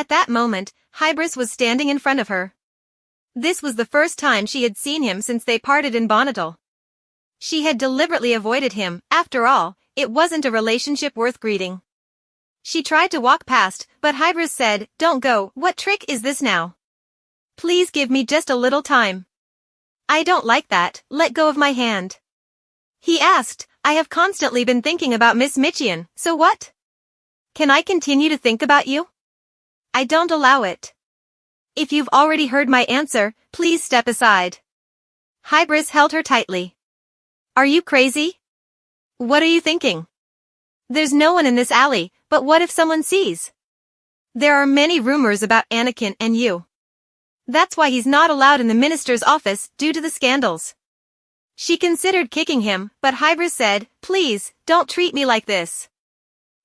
At that moment, Hybris was standing in front of her. This was the first time she had seen him since they parted in Bonital. She had deliberately avoided him. After all, it wasn't a relationship worth greeting. She tried to walk past, but Hybris said, "Don't go. What trick is this now? Please give me just a little time." "I don't like that. Let go of my hand." He asked, "I have constantly been thinking about Miss Michian, so what? Can I continue to think about you?" "I don't allow it. If you've already heard my answer, please step aside." Hybris held her tightly. "Are you crazy? What are you thinking? There's no one in this alley, but what if someone sees? There are many rumors about Anakin and you. That's why he's not allowed in the minister's office due to the scandals." She considered kicking him, but Hybris said, "Please, don't treat me like this.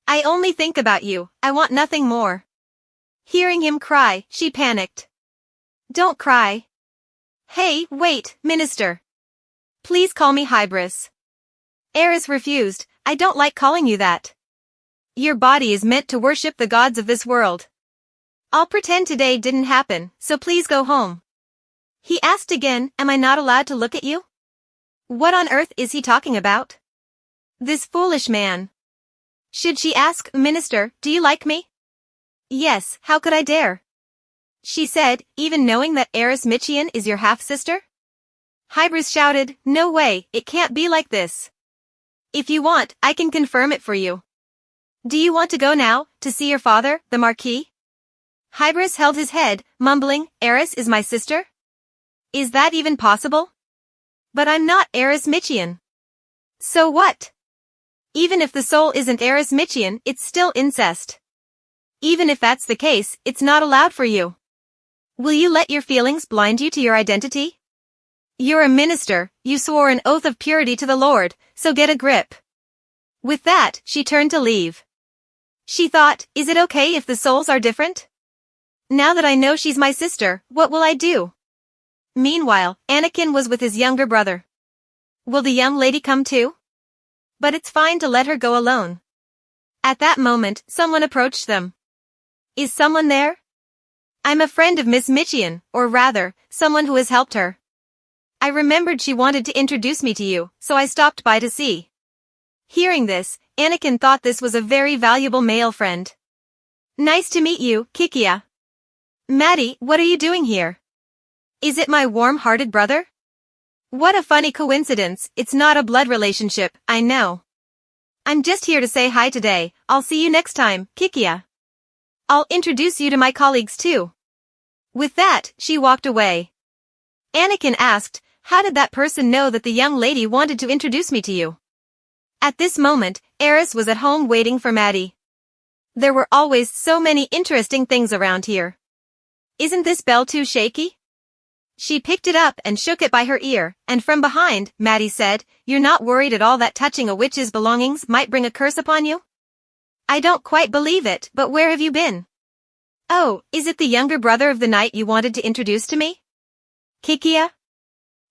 I only think about you, I want nothing more." Hearing him cry, she panicked. "Don't cry." "Hey, wait, minister. Please call me Hybris." Eris refused. "I don't like calling you that. Your body is meant to worship the gods of this world. I'll pretend today didn't happen, so please go home." He asked again, "Am I not allowed to look at you?" What on earth is he talking about? This foolish man. Should she ask, "Minister, do you like me?" "Yes, how could I dare?" she said, "even knowing that Eris Michian is your half-sister?" Hybris shouted, "No way, it can't be like this. If you want, I can confirm it for you. Do you want to go now, to see your father, the Marquis?" Hybris held his head, mumbling, "Eris is my sister? Is that even possible? But I'm not Eris Michian." "So what? Even if the soul isn't Eris Michian, it's still incest. Even if that's the case, it's not allowed for you. Will you let your feelings blind you to your identity? You're a minister, you swore an oath of purity to the Lord, so get a grip." With that, she turned to leave. She thought, is it okay if the souls are different? Now that I know she's my sister, what will I do? Meanwhile, Anakin was with his younger brother. Will the young lady come too? But it's fine to let her go alone. At that moment, someone approached them. "Is someone there?" "I'm a friend of Miss Michian, or rather, someone who has helped her. I remembered she wanted to introduce me to you, so I stopped by to see." Hearing this, Anakin thought this was a very valuable male friend. "Nice to meet you, Kikia." "Maddie, what are you doing here? Is it my warm-hearted brother?" "What a funny coincidence, it's not a blood relationship, I know. I'm just here to say hi today, I'll see you next time, Kikia. I'll introduce you to my colleagues too." With that, she walked away. Anakin asked, "How did that person know that the young lady wanted to introduce me to you?" At this moment, Eris was at home waiting for Maddie. There were always so many interesting things around here. "Isn't this bell too shaky?" She picked it up and shook it by her ear, and from behind, Maddie said, "You're not worried at all that touching a witch's belongings might bring a curse upon you?" "I don't quite believe it, but where have you been?" "Oh, is it the younger brother of the knight you wanted to introduce to me?" "Kikia?"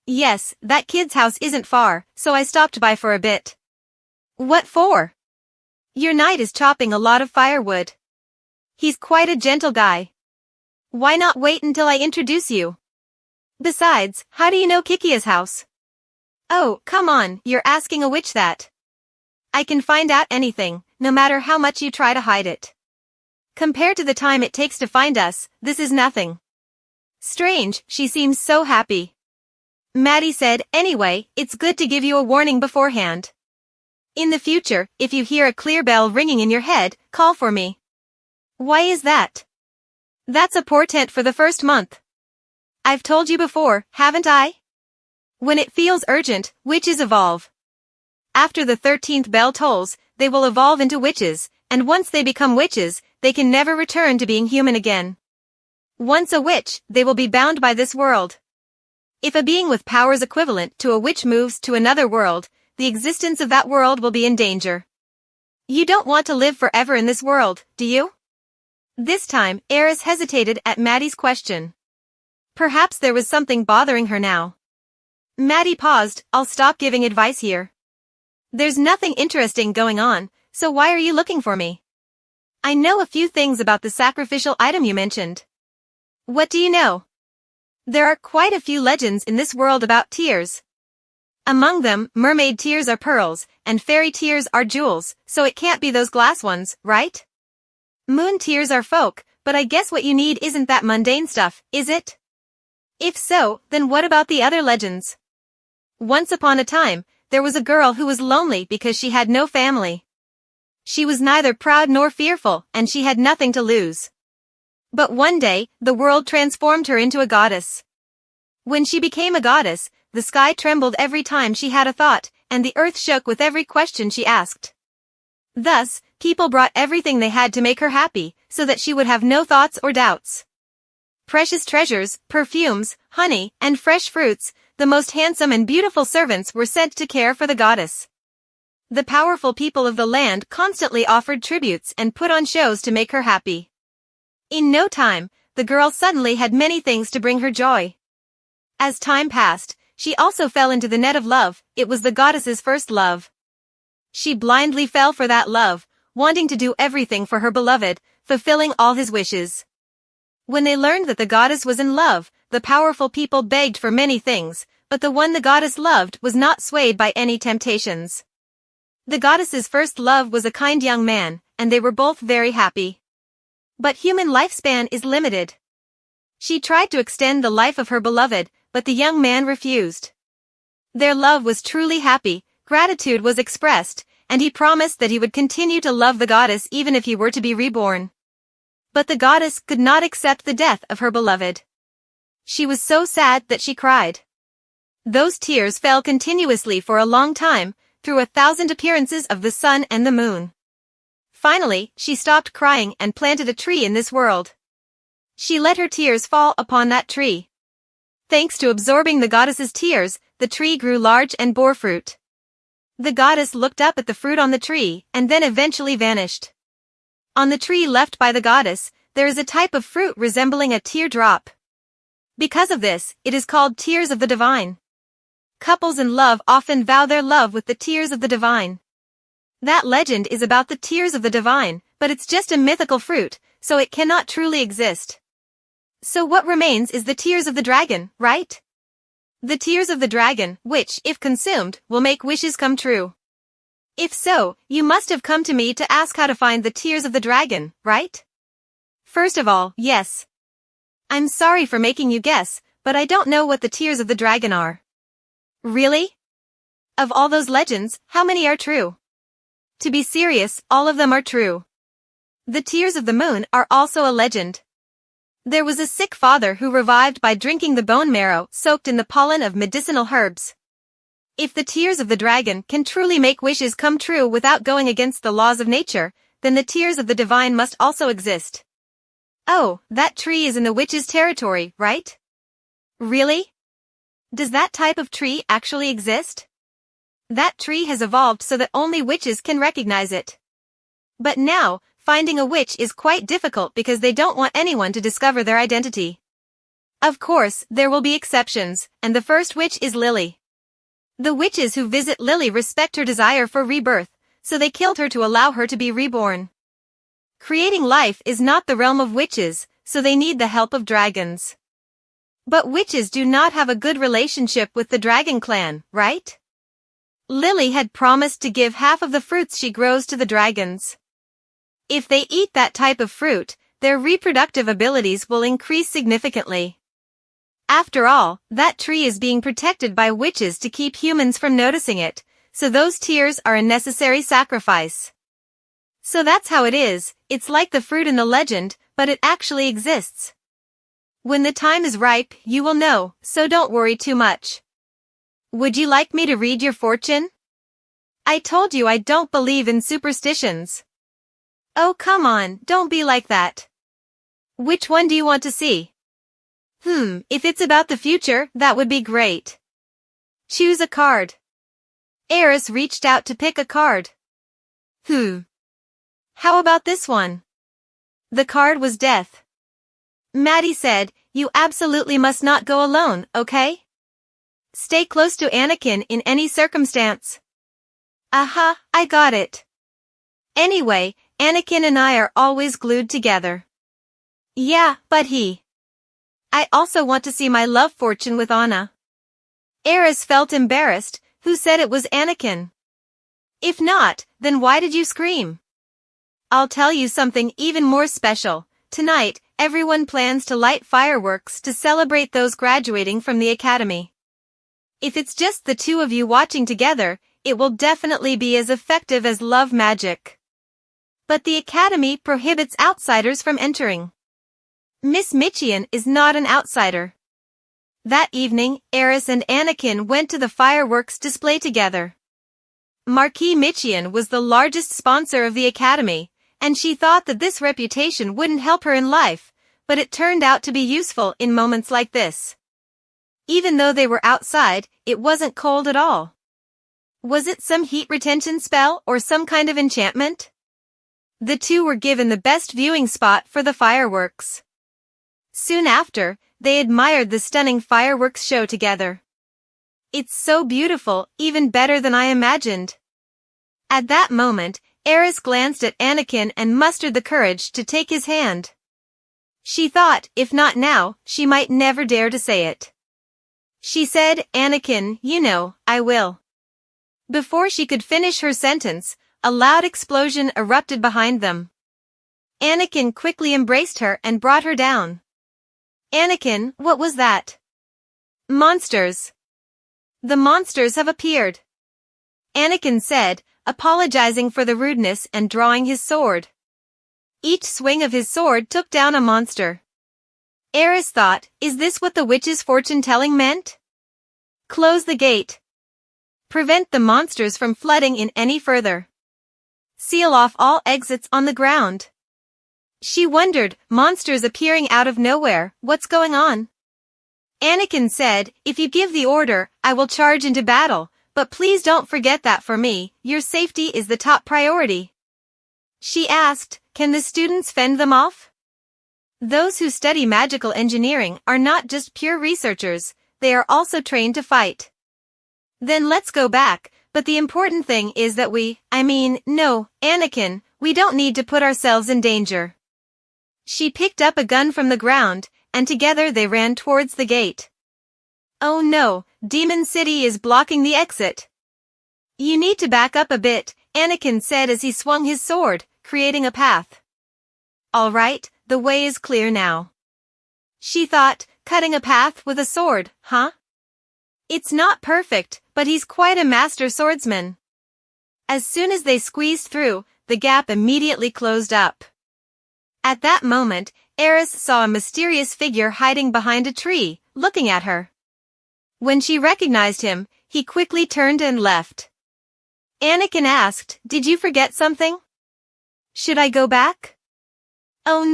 "Yes, that kid's house isn't far, so I stopped by for a bit." "What for?" "Your knight is chopping a lot of firewood. He's quite a gentle guy. Why not wait until I introduce you? Besides, how do you know Kikia's house?" "Oh, come on, you're asking a witch that. I can find out anything, no matter how much you try to hide it. Compared to the time it takes to find us, this is nothing." "Strange, she seems so happy." Maddie said, "Anyway, it's good to give you a warning beforehand. In the future, if you hear a clear bell ringing in your head, call for me." "Why is that?" "That's a portent for the first month. I've told you before, haven't I? When it feels urgent, witches evolve. After the 13th bell tolls, they will evolve into witches, and once they become witches, they can never return to being human again. Once a witch, they will be bound by this world. If a being with powers equivalent to a witch moves to another world, the existence of that world will be in danger. You don't want to live forever in this world, do you?" This time, Eris hesitated at Maddie's question. Perhaps there was something bothering her now. Maddie paused, "I'll stop giving advice here. There's nothing interesting going on, so why are you looking for me?" I know a few things about the sacrificial item you mentioned. What do you know? There are quite a few legends in this world about tears. Among them, mermaid tears are pearls, and fairy tears are jewels, so it can't be those glass ones, right? Moon tears are folk, but I guess what you need isn't that mundane stuff, is it? If so, then what about the other legends? Once upon a time, there was a girl who was lonely because she had no family. She was neither proud nor fearful, and she had nothing to lose. But one day, the world transformed her into a goddess. When she became a goddess, the sky trembled every time she had a thought, and the earth shook with every question she asked. Thus, people brought everything they had to make her happy, so that she would have no thoughts or doubts. Precious treasures, perfumes, honey, and fresh fruits, the most handsome and beautiful servants were sent to care for the goddess. The powerful people of the land constantly offered tributes and put on shows to make her happy. In no time, the girl suddenly had many things to bring her joy. As time passed, she also fell into the net of love. It was the goddess's first love. She blindly fell for that love, wanting to do everything for her beloved, fulfilling all his wishes. When they learned that the goddess was in love, the powerful people begged for many things, but the one the goddess loved was not swayed by any temptations. The goddess's first love was a kind young man, and they were both very happy. But human lifespan is limited. She tried to extend the life of her beloved, but the young man refused. Their love was truly happy, gratitude was expressed, and he promised that he would continue to love the goddess even if he were to be reborn. But the goddess could not accept the death of her beloved. She was so sad that she cried. Those tears fell continuously for a long time, through 1,000 appearances of the sun and the moon. Finally, she stopped crying and planted a tree in this world. She let her tears fall upon that tree. Thanks to absorbing the goddess's tears, the tree grew large and bore fruit. The goddess looked up at the fruit on the tree, and then eventually vanished. On the tree left by the goddess, there is a type of fruit resembling a teardrop. Because of this, it is called tears of the divine. Couples in love often vow their love with the tears of the divine. That legend is about the tears of the divine, but it's just a mythical fruit, so it cannot truly exist. So what remains is the tears of the dragon, right? The tears of the dragon, which, if consumed, will make wishes come true. If so, you must have come to me to ask how to find the tears of the dragon, right? First of all, yes. I'm sorry for making you guess, but I don't know what the tears of the dragon are. Really? Of all those legends, how many are true? To be serious, all of them are true. The tears of the moon are also a legend. There was a sick father who revived by drinking the bone marrow soaked in the pollen of medicinal herbs. If the tears of the dragon can truly make wishes come true without going against the laws of nature, then the tears of the divine must also exist. Oh, that tree is in the witch's territory, right? Really? Does that type of tree actually exist? That tree has evolved so that only witches can recognize it. But now, finding a witch is quite difficult because they don't want anyone to discover their identity. Of course, there will be exceptions, and the first witch is Lily. The witches who visit Lily respect her desire for rebirth, so they killed her to allow her to be reborn. Creating life is not the realm of witches, so they need the help of dragons. But witches do not have a good relationship with the dragon clan, right? Lily had promised to give half of the fruits she grows to the dragons. If they eat that type of fruit, their reproductive abilities will increase significantly. After all, that tree is being protected by witches to keep humans from noticing it, so those tears are a necessary sacrifice. So that's how it is, it's like the fruit in the legend, but it actually exists. When the time is ripe, you will know, so don't worry too much. Would you like me to read your fortune? I told you I don't believe in superstitions. Oh come on, don't be like that. Which one do you want to see? If it's about the future, that would be great. Choose a card. Eris reached out to pick a card. How about this one? The card was death. Maddie said, you absolutely must not go alone, okay? Stay close to Anakin in any circumstance. Aha, I got it. Anyway, Anakin and I are always glued together. Yeah, but I also want to see my love fortune with Anna. Eris felt embarrassed. Who said it was Anakin? If not, then why did you scream? I'll tell you something even more special. Tonight, everyone plans to light fireworks to celebrate those graduating from the academy. If it's just the two of you watching together, it will definitely be as effective as love magic. But the academy prohibits outsiders from entering. Miss Michian is not an outsider. That evening, Eris and Anakin went to the fireworks display together. Marquis Michian was the largest sponsor of the academy, and she thought that this reputation wouldn't help her in life, but it turned out to be useful in moments like this. Even though they were outside, it wasn't cold at all. Was it some heat retention spell or some kind of enchantment? The two were given the best viewing spot for the fireworks. Soon after, they admired the stunning fireworks show together. It's so beautiful, even better than I imagined. At that moment, Eris glanced at Anakin and mustered the courage to take his hand. She thought, if not now, she might never dare to say it. She said, Anakin, you know, I will. Before she could finish her sentence, a loud explosion erupted behind them. Anakin quickly embraced her and brought her down. Anakin, what was that? Monsters. The monsters have appeared. Anakin said, apologizing for the rudeness and drawing his sword. Each swing of his sword took down a monster. Eris thought, is this what the witch's fortune-telling meant? Close the gate. Prevent the monsters from flooding in any further. Seal off all exits on the ground. She wondered, monsters appearing out of nowhere, what's going on? Anakin said, if you give the order, I will charge into battle, but please don't forget that for me, your safety is the top priority. She asked, can the students fend them off? Those who study magical engineering are not just pure researchers, they are also trained to fight. Then let's go back, but the important thing is that no, Anakin, we don't need to put ourselves in danger. She picked up a gun from the ground, and together they ran towards the gate. Oh no, Demon City is blocking the exit. You need to back up a bit, Anakin said as he swung his sword, creating a path. All right, the way is clear now. She thought, cutting a path with a sword, huh? It's not perfect, but he's quite a master swordsman. As soon as they squeezed through, the gap immediately closed up. At that moment, Eris saw a mysterious figure hiding behind a tree, looking at her. When she recognized him, he quickly turned and left. Anakin asked, did you forget something? Should I go back? Oh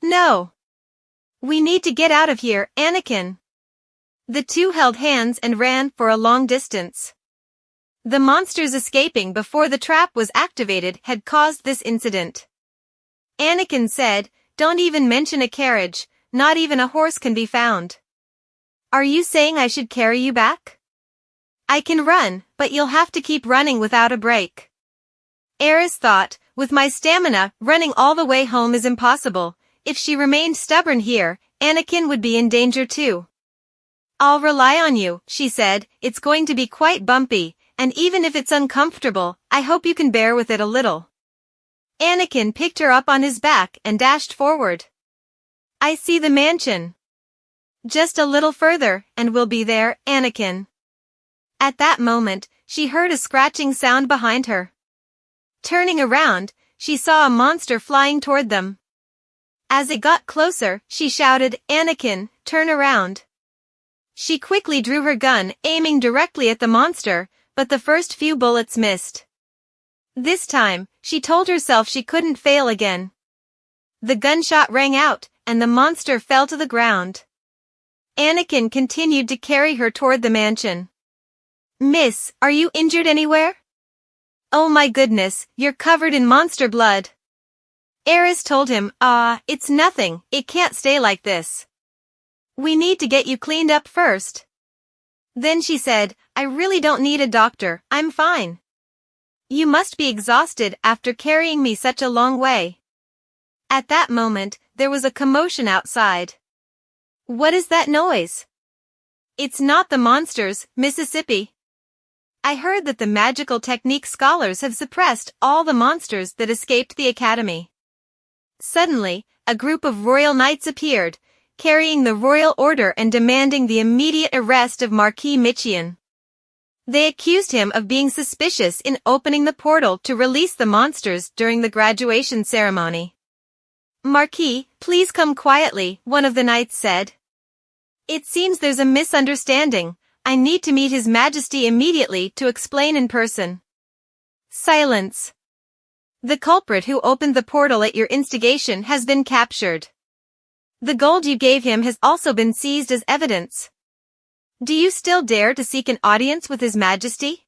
no. We need to get out of here, Anakin. The two held hands and ran for a long distance. The monsters escaping before the trap was activated had caused this incident. Anakin said, don't even mention a carriage, not even a horse can be found. Are you saying I should carry you back? I can run, but you'll have to keep running without a break. Eris thought, with my stamina, running all the way home is impossible. If she remained stubborn here, Anakin would be in danger too. I'll rely on you, she said, it's going to be quite bumpy, and even if it's uncomfortable, I hope you can bear with it a little. Anakin picked her up on his back and dashed forward. I see the mansion. Just a little further, and we'll be there, Anakin. At that moment, she heard a scratching sound behind her. Turning around, she saw a monster flying toward them. As it got closer, she shouted, Anakin, turn around. She quickly drew her gun, aiming directly at the monster, but the first few bullets missed. This time, she told herself she couldn't fail again. The gunshot rang out, and the monster fell to the ground. Anakin continued to carry her toward the mansion. Miss, are you injured anywhere? Oh my goodness, you're covered in monster blood. Eris told him, it's nothing, it can't stay like this. We need to get you cleaned up first. Then she said, I really don't need a doctor, I'm fine. You must be exhausted after carrying me such a long way. At that moment, there was a commotion outside. What is that noise? It's not the monsters, Mississippi. I heard that the magical technique scholars have suppressed all the monsters that escaped the academy. Suddenly, a group of royal knights appeared, carrying the royal order and demanding the immediate arrest of Marquis Michian. They accused him of being suspicious in opening the portal to release the monsters during the graduation ceremony. Marquis, please come quietly, one of the knights said. It seems there's a misunderstanding. I need to meet His Majesty immediately to explain in person. Silence. The culprit who opened the portal at your instigation has been captured. The gold you gave him has also been seized as evidence. Do you still dare to seek an audience with His Majesty?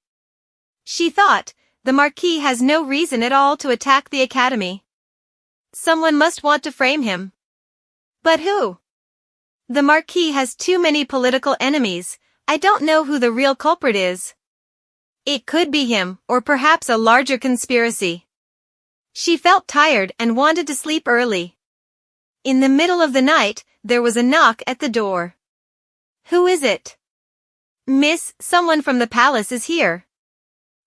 She thought, the Marquis has no reason at all to attack the Academy. Someone must want to frame him. But who? The Marquis has too many political enemies. I don't know who the real culprit is. It could be him, or perhaps a larger conspiracy. She felt tired and wanted to sleep early. In the middle of the night, there was a knock at the door. Who is it? Miss, someone from the palace is here.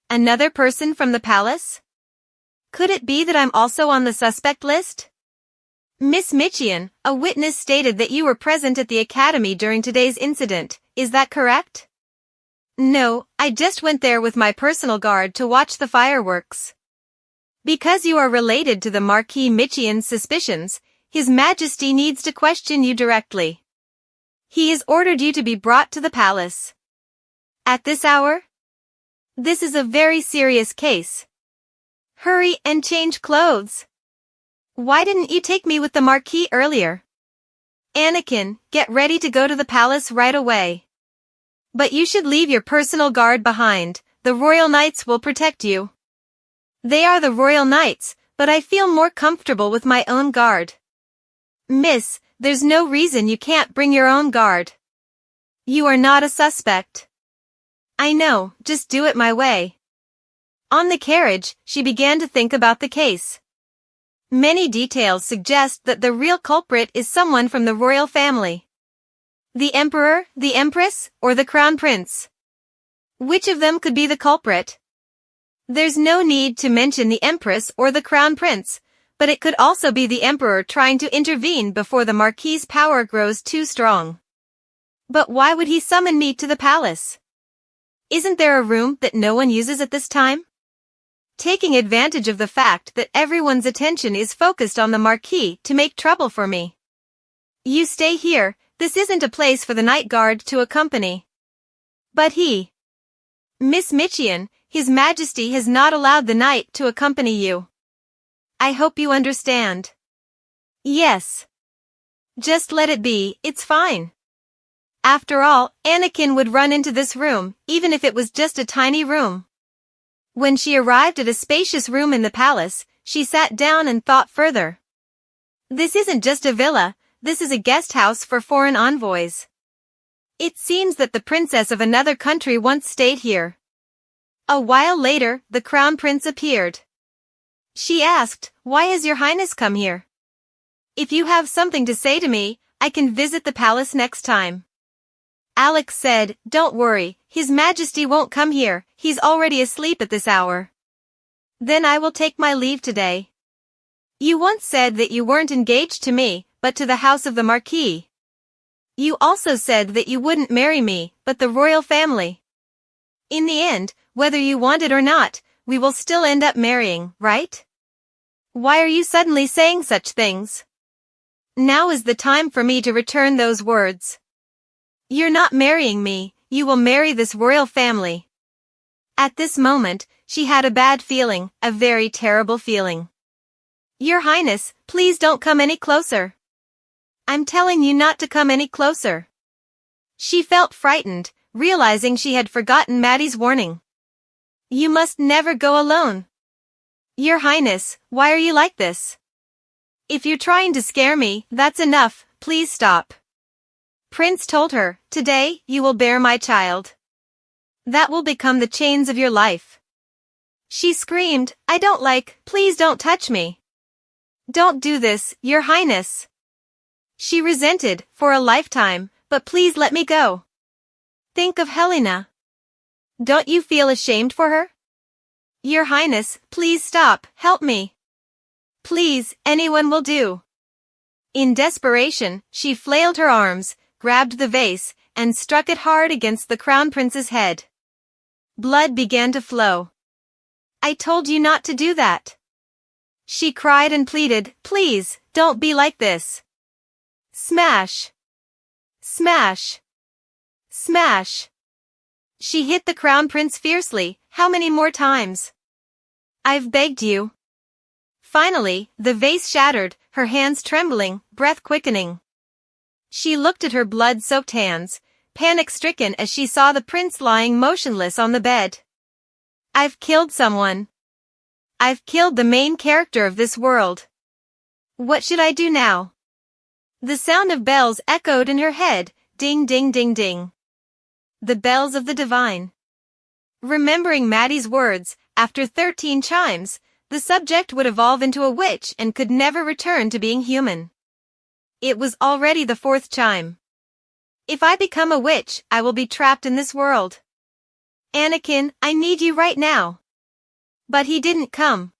Another person from the palace? Could it be that I'm also on the suspect list? Miss Michian, a witness stated that you were present at the academy during today's incident, is that correct? No, I just went there with my personal guard to watch the fireworks. Because you are related to the Marquis Michian's suspicions, His Majesty needs to question you directly. He has ordered you to be brought to the palace. At this hour? This is a very serious case. Hurry and change clothes. Why didn't you take me with the Marquis earlier? Anakin, get ready to go to the palace right away. But you should leave your personal guard behind. The royal knights will protect you. They are the royal knights, but I feel more comfortable with my own guard. Miss, there's no reason you can't bring your own guard. You are not a suspect. I know, just do it my way. On the carriage, she began to think about the case. Many details suggest that the real culprit is someone from the royal family. The emperor, the empress, or the crown prince? Which of them could be the culprit? There's no need to mention the empress or the crown prince, but it could also be the emperor trying to intervene before the Marquis's power grows too strong. But why would he summon me to the palace? Isn't there a room that no one uses at this time? Taking advantage of the fact that everyone's attention is focused on the Marquis to make trouble for me. You stay here, this isn't a place for the night guard to accompany. But Miss Michian, His Majesty has not allowed the knight to accompany you. I hope you understand. Yes. Just let it be, it's fine. After all, Anakin would run into this room, even if it was just a tiny room. When she arrived at a spacious room in the palace, she sat down and thought further. This isn't just a villa, this is a guest house for foreign envoys. It seems that the princess of another country once stayed here. A while later, the crown prince appeared. She asked, "Why has your highness come here? If you have something to say to me, I can visit the palace next time." Alex said, "Don't worry, His Majesty won't come here, he's already asleep at this hour." Then I will take my leave today. You once said that you weren't engaged to me, but to the house of the Marquis. You also said that you wouldn't marry me, but the royal family. In the end, whether you want it or not, we will still end up marrying, right? Why are you suddenly saying such things? Now is the time for me to return those words. You're not marrying me, you will marry this royal family. At this moment, she had a bad feeling, a very terrible feeling. Your Highness, please don't come any closer. I'm telling you not to come any closer. She felt frightened, realizing she had forgotten Maddie's warning. You must never go alone. Your Highness, why are you like this? If you're trying to scare me, that's enough, please stop. Prince told her, "Today, you will bear my child. That will become the chains of your life." She screamed, please don't touch me. Don't do this, Your Highness. She resented, for a lifetime, but please let me go. Think of Helena. Don't you feel ashamed for her? Your Highness, please stop, help me. Please, anyone will do. In desperation, she flailed her arms, grabbed the vase, and struck it hard against the crown prince's head. Blood began to flow. I told you not to do that. She cried and pleaded, please, don't be like this. Smash. Smash. Smash. She hit the crown prince fiercely. How many more times? I've begged you. Finally, the vase shattered, her hands trembling, breath quickening. She looked at her blood-soaked hands, panic-stricken as she saw the prince lying motionless on the bed. I've killed someone. I've killed the main character of this world. What should I do now? The sound of bells echoed in her head, ding ding ding ding. The bells of the divine. Remembering Maddie's words, after 13 chimes, the subject would evolve into a witch and could never return to being human. It was already the 4th chime. If I become a witch, I will be trapped in this world. Anakin, I need you right now. But he didn't come.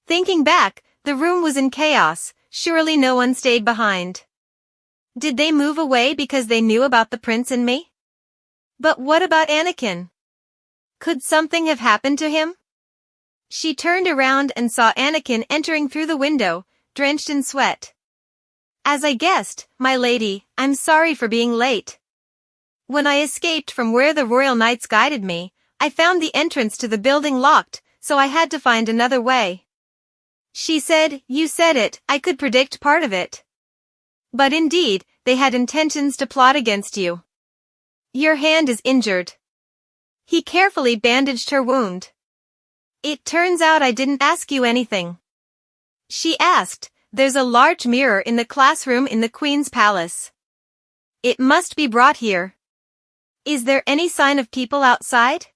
Thinking back, the room was in chaos, surely no one stayed behind. Did they move away because they knew about the prince and me? But what about Anakin? Could something have happened to him? She turned around and saw Anakin entering through the window, drenched in sweat. As I guessed, my lady, I'm sorry for being late. When I escaped from where the royal knights guided me, I found the entrance to the building locked, so I had to find another way. She said, you said it, I could predict part of it. But indeed, they had intentions to plot against you. Your hand is injured. He carefully bandaged her wound. It turns out I didn't ask you anything. She asked, there's a large mirror in the classroom in the Queen's palace. It must be brought here. Is there any sign of people outside?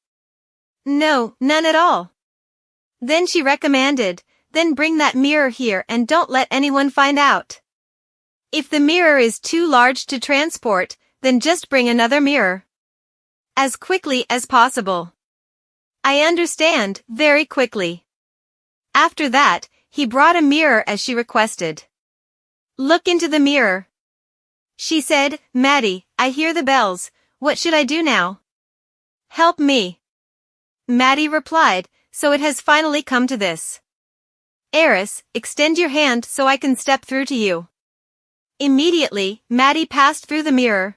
No, none at all. Then she recommended, then bring that mirror here and don't let anyone find out. If the mirror is too large to transport, then just bring another mirror. As quickly as possible. I understand, very quickly. After that, he brought a mirror as she requested. Look into the mirror. She said, Maddie, I hear the bells, what should I do now? Help me. Maddie replied, so it has finally come to this. Eris, extend your hand so I can step through to you. Immediately, Maddie passed through the mirror.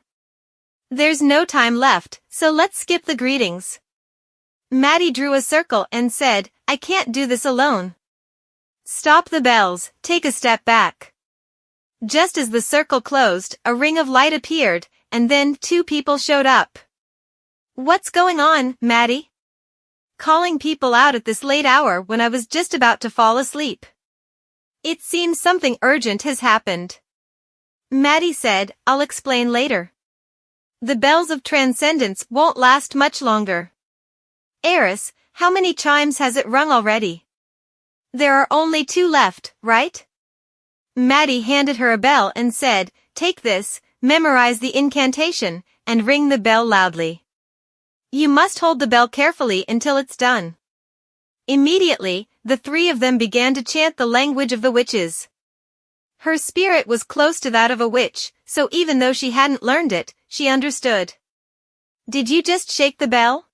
There's no time left, so let's skip the greetings. Maddie drew a circle and said, I can't do this alone. Stop the bells, take a step back. Just as the circle closed, a ring of light appeared, and then 2 people showed up. What's going on, Maddie? Calling people out at this late hour when I was just about to fall asleep. It seems something urgent has happened. Maddie said, I'll explain later. The bells of transcendence won't last much longer. Eris, how many chimes has it rung already? There are only 2 left, right? Maddie handed her a bell and said, take this, memorize the incantation, and ring the bell loudly. You must hold the bell carefully until it's done. Immediately, the 3 of them began to chant the language of the witches. Her spirit was close to that of a witch, so even though she hadn't learned it, she understood. Did you just shake the bell?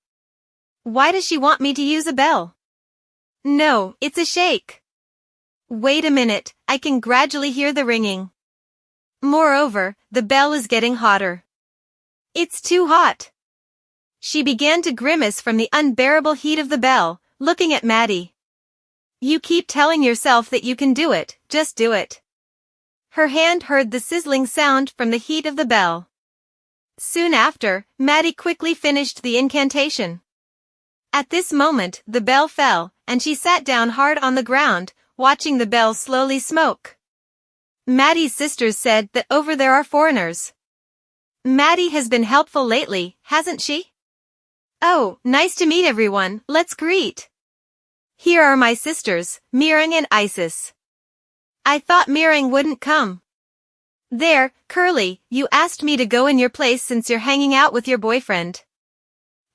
Why does she want me to use a bell? No, it's a shake. Wait a minute, I can gradually hear the ringing. Moreover, the bell is getting hotter. It's too hot. She began to grimace from the unbearable heat of the bell, looking at Maddie. You keep telling yourself that you can do it, just do it. Her hand heard the sizzling sound from the heat of the bell. Soon after, Maddie quickly finished the incantation. At this moment, the bell fell, and she sat down hard on the ground, watching the bell slowly smoke. Maddie's sisters said that over there are foreigners. Maddie has been helpful lately, hasn't she? Oh, nice to meet everyone, let's greet. Here are my sisters, Mirang and Isis. I thought Mirang wouldn't come. There, Curly, you asked me to go in your place since you're hanging out with your boyfriend.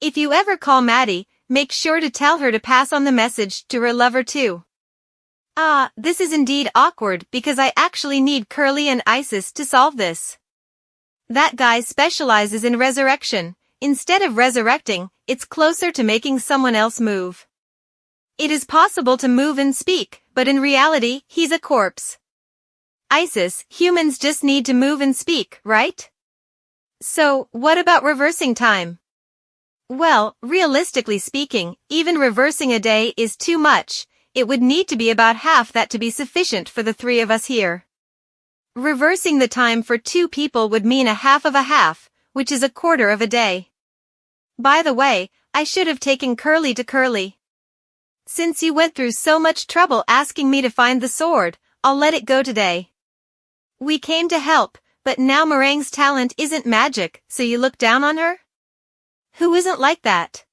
If you ever call Maddie, make sure to tell her to pass on the message to her lover too. Ah, this is indeed awkward because I actually need Curly and Isis to solve this. That guy specializes in resurrection. Instead of resurrecting, it's closer to making someone else move. It is possible to move and speak, but in reality, he's a corpse. Isis, humans just need to move and speak, right? So, what about reversing time? Well, realistically speaking, even reversing a day is too much. It would need to be about half that to be sufficient for the three of us here. Reversing the time for two people would mean a half of a half, which is a quarter of a day. By the way, I should have taken Curly to Curly. Since you went through so much trouble asking me to find the sword, I'll let it go today. We came to help, but now Mirang's talent isn't magic, so you look down on her? Who isn't like that?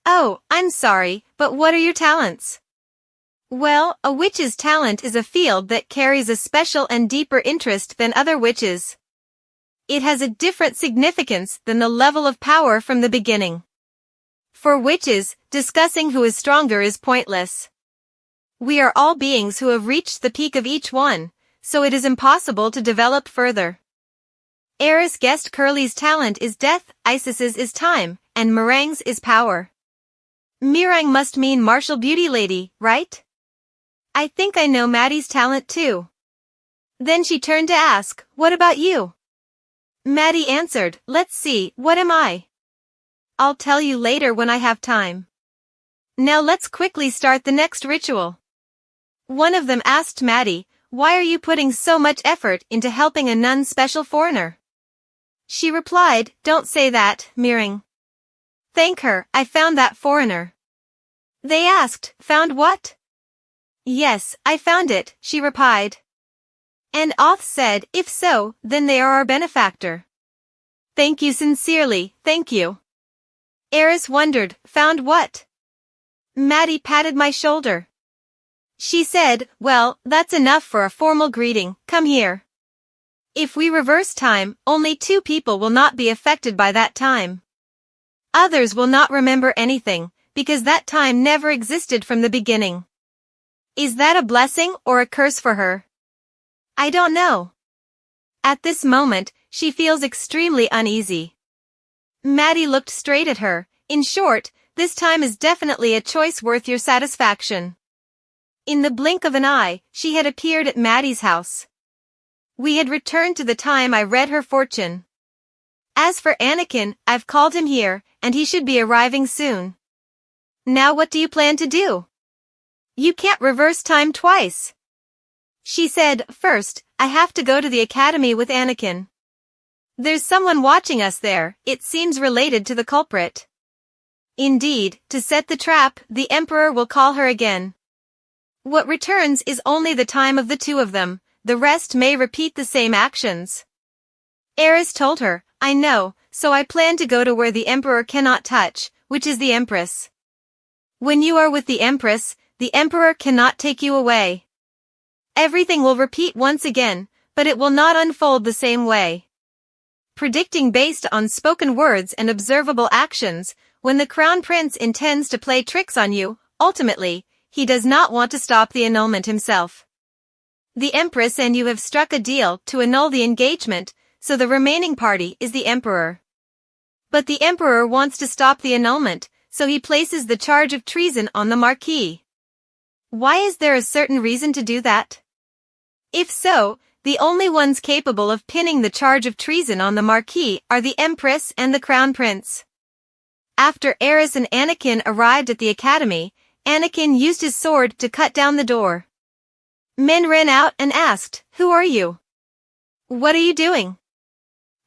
Oh, I'm sorry, but what are your talents? Well, a witch's talent is a field that carries a special and deeper interest than other witches. It has a different significance than the level of power from the beginning. For witches, discussing who is stronger is pointless. We are all beings who have reached the peak of each one, so it is impossible to develop further. Eris guessed Curly's talent is death, Isis's is time, and Mirang's is power. Mirang must mean martial beauty lady, right? I think I know Maddie's talent too. Then she turned to ask, what about you? Maddie answered, let's see, what am I? I'll tell you later when I have time. Now let's quickly start the next ritual. One of them asked Maddie, why are you putting so much effort into helping a non-special foreigner? She replied, don't say that, Mirang. Thank her, I found that foreigner. They asked, found what? Yes, I found it, she replied. And Oth said, if so, then they are our benefactor. Thank you sincerely, thank you. Eris wondered, found what? Maddie patted my shoulder. She said, well, that's enough for a formal greeting, come here. If we reverse time, only two people will not be affected by that time. Others will not remember anything, because that time never existed from the beginning. Is that a blessing or a curse for her? I don't know. At this moment, she feels extremely uneasy. Maddie looked straight at her. In short, this time is definitely a choice worth your satisfaction. In the blink of an eye, she had appeared at Maddie's house. We had returned to the time I read her fortune. As for Anakin, I've called him here, and he should be arriving soon. Now what do you plan to do? You can't reverse time twice. She said, first, I have to go to the academy with Anakin. There's someone watching us there, it seems related to the culprit. Indeed, to set the trap, the Emperor will call her again. What returns is only the time of the two of them, the rest may repeat the same actions. Eris told her, I know, so I plan to go to where the Emperor cannot touch, which is the Empress. When you are with the Empress, the Emperor cannot take you away. Everything will repeat once again, but it will not unfold the same way. Predicting based on spoken words and observable actions, when the Crown Prince intends to play tricks on you, ultimately, he does not want to stop the annulment himself. The Empress and you have struck a deal to annul the engagement, so the remaining party is the Emperor. But the Emperor wants to stop the annulment, so he places the charge of treason on the Marquis. Why is there a certain reason to do that? If so, the only ones capable of pinning the charge of treason on the Marquis are the Empress and the Crown Prince. After Eris and Anakin arrived at the academy, Anakin used his sword to cut down the door. Men ran out and asked, who are you? What are you doing?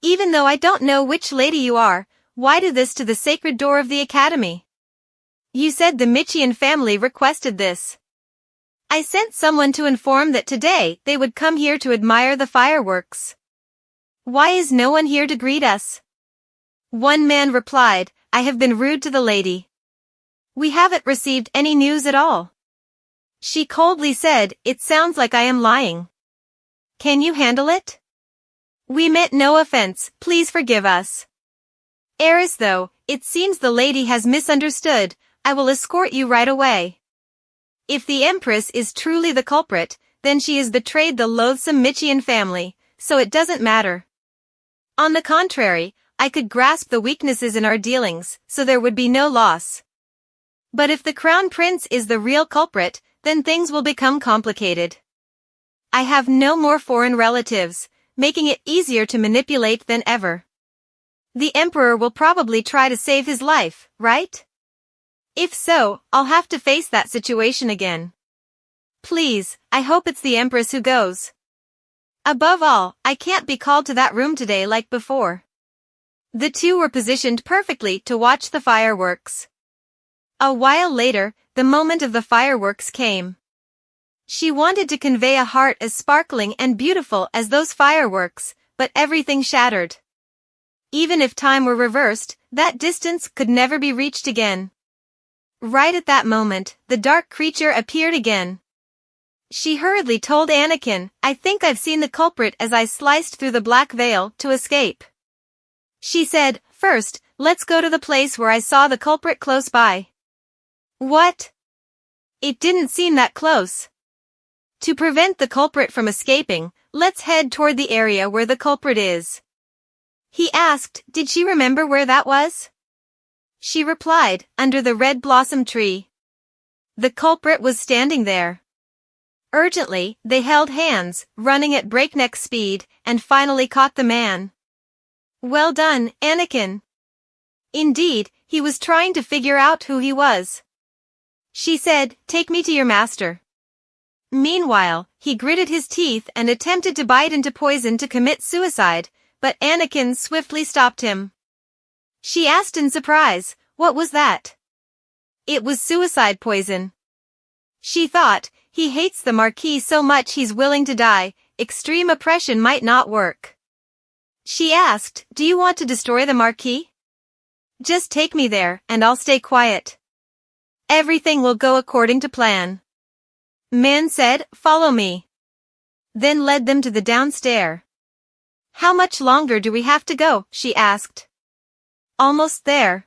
Even though I don't know which lady you are, why do this to the sacred door of the academy? You said the Michian family requested this. I sent someone to inform that today they would come here to admire the fireworks. Why is no one here to greet us? One man replied, I have been rude to the lady. We haven't received any news at all. She coldly said, it sounds like I am lying. Can you handle it? We meant no offense, please forgive us. Heiress though, it seems the lady has misunderstood, I will escort you right away. If the Empress is truly the culprit, then she has betrayed the loathsome Michian family, so it doesn't matter. On the contrary, I could grasp the weaknesses in our dealings, so there would be no loss. But if the Crown Prince is the real culprit, then things will become complicated. I have no more foreign relatives, making it easier to manipulate than ever. The Emperor will probably try to save his life, right? If so, I'll have to face that situation again. Please, I hope it's the Empress who goes. Above all, I can't be called to that room today like before. The two were positioned perfectly to watch the fireworks. A while later, the moment of the fireworks came. She wanted to convey a heart as sparkling and beautiful as those fireworks, but everything shattered. Even if time were reversed, that distance could never be reached again. Right at that moment, the dark creature appeared again. She hurriedly told Anakin, I think I've seen the culprit as I sliced through the black veil to escape. She said, first, let's go to the place where I saw the culprit close by. What? It didn't seem that close. To prevent the culprit from escaping, let's head toward the area where the culprit is. He asked, did she remember where that was? She replied, under the red blossom tree. The culprit was standing there. Urgently, they held hands, running at breakneck speed, and finally caught the man. Well done, Anakin. Indeed, he was trying to figure out who he was. She said, take me to your master. Meanwhile, he gritted his teeth and attempted to bite into poison to commit suicide, but Anakin swiftly stopped him. She asked in surprise, what was that? It was suicide poison. She thought, he hates the Marquis so much he's willing to die, extreme oppression might not work. She asked, do you want to destroy the Marquis? Just take me there, and I'll stay quiet. Everything will go according to plan. Man said, follow me. Then led them to the downstairs. How much longer do we have to go? She asked. Almost there.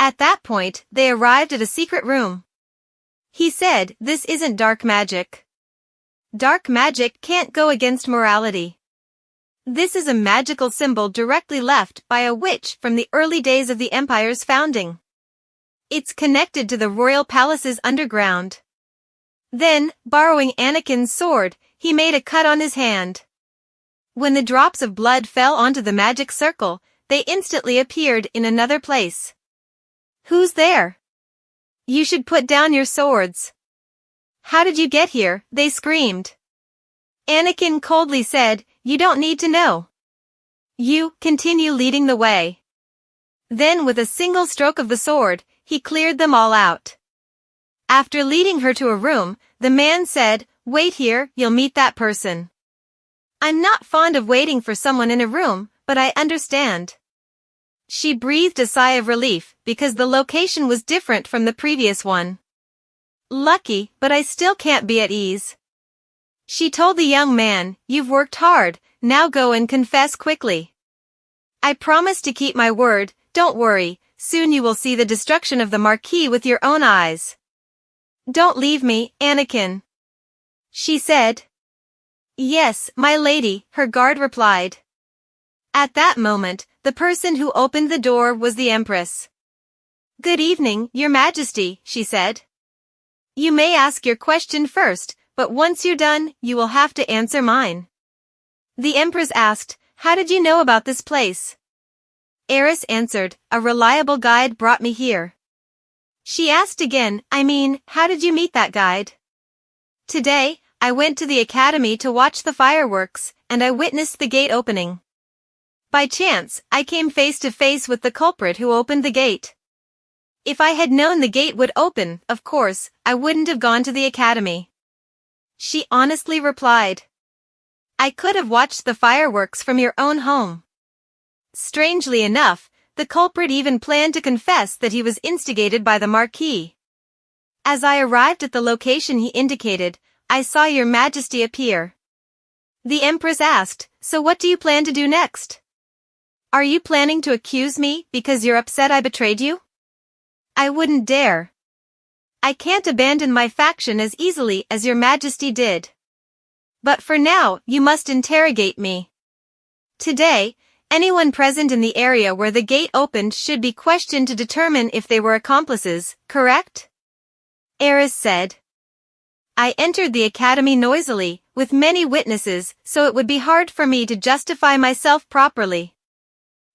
At that point, they arrived at a secret room. He said, this isn't dark magic. Dark magic can't go against morality. This is a magical symbol directly left by a witch from the early days of the Empire's founding. It's connected to the royal palace's underground. Then, borrowing Anakin's sword, he made a cut on his hand. When the drops of blood fell onto the magic circle, they instantly appeared in another place. Who's there? You should put down your swords. How did you get here? They screamed. Anakin coldly said, you don't need to know. You continue leading the way. Then with a single stroke of the sword, he cleared them all out. After leading her to a room, the man said, wait here, you'll meet that person. I'm not fond of waiting for someone in a room, but I understand. She breathed a sigh of relief because the location was different from the previous one. Lucky, but I still can't be at ease. She told the young man, you've worked hard, now go and confess quickly. I promise to keep my word, don't worry, soon you will see the destruction of the Marquis with your own eyes. Don't leave me, Anakin. She said. Yes, my lady, her guard replied. At that moment, the person who opened the door was the Empress. Good evening, Your Majesty, she said. You may ask your question first, but once you're done, you will have to answer mine. The Empress asked, how did you know about this place? Eris answered, a reliable guide brought me here. She asked again, how did you meet that guide? Today, I went to the academy to watch the fireworks, and I witnessed the gate opening. By chance, I came face to face with the culprit who opened the gate. If I had known the gate would open, of course, I wouldn't have gone to the academy. She honestly replied. I could have watched the fireworks from your own home. Strangely enough, the culprit even planned to confess that he was instigated by the Marquis. As I arrived at the location he indicated, I saw Your Majesty appear. The Empress asked, "So what do you plan to do next? Are you planning to accuse me because you're upset I betrayed you?" "I wouldn't dare. I can't abandon my faction as easily as Your Majesty did. But for now, you must interrogate me. Today, anyone present in the area where the gate opened should be questioned to determine if they were accomplices, correct?" Eris said. I entered the academy noisily, with many witnesses, so it would be hard for me to justify myself properly.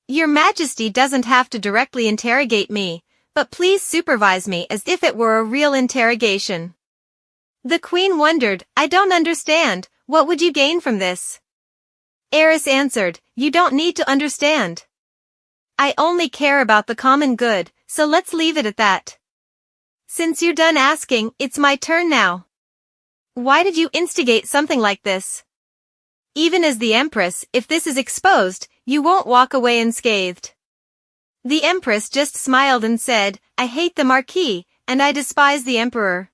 "Your Majesty doesn't have to directly interrogate me, but please supervise me as if it were a real interrogation." The Queen wondered, "I don't understand, what would you gain from this?" Eris answered, "You don't need to understand. I only care about the common good, so let's leave it at that. Since you're done asking, it's my turn now. Why did you instigate something like this? Even as the Empress, if this is exposed, you won't walk away unscathed." The Empress just smiled and said, "I hate the Marquis, and I despise the Emperor.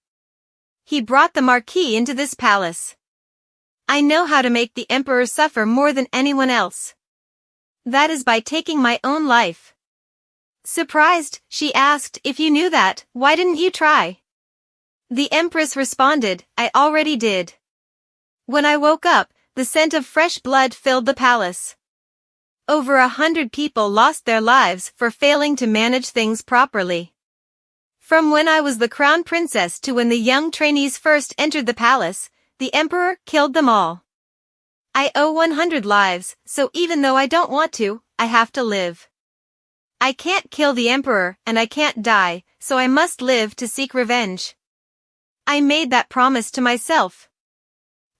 He brought the Marquis into this palace. I know how to make the Emperor suffer more than anyone else. That is by taking my own life." Surprised, she asked, "If you knew that, why didn't you try?" The Empress responded, "I already did. When I woke up, the scent of fresh blood filled the palace. Over 100 people lost their lives for failing to manage things properly. From when I was the crown princess to when the young trainees first entered the palace, the Emperor killed them all. I owe 100 lives, so even though I don't want to, I have to live. I can't kill the Emperor and I can't die, so I must live to seek revenge. I made that promise to myself.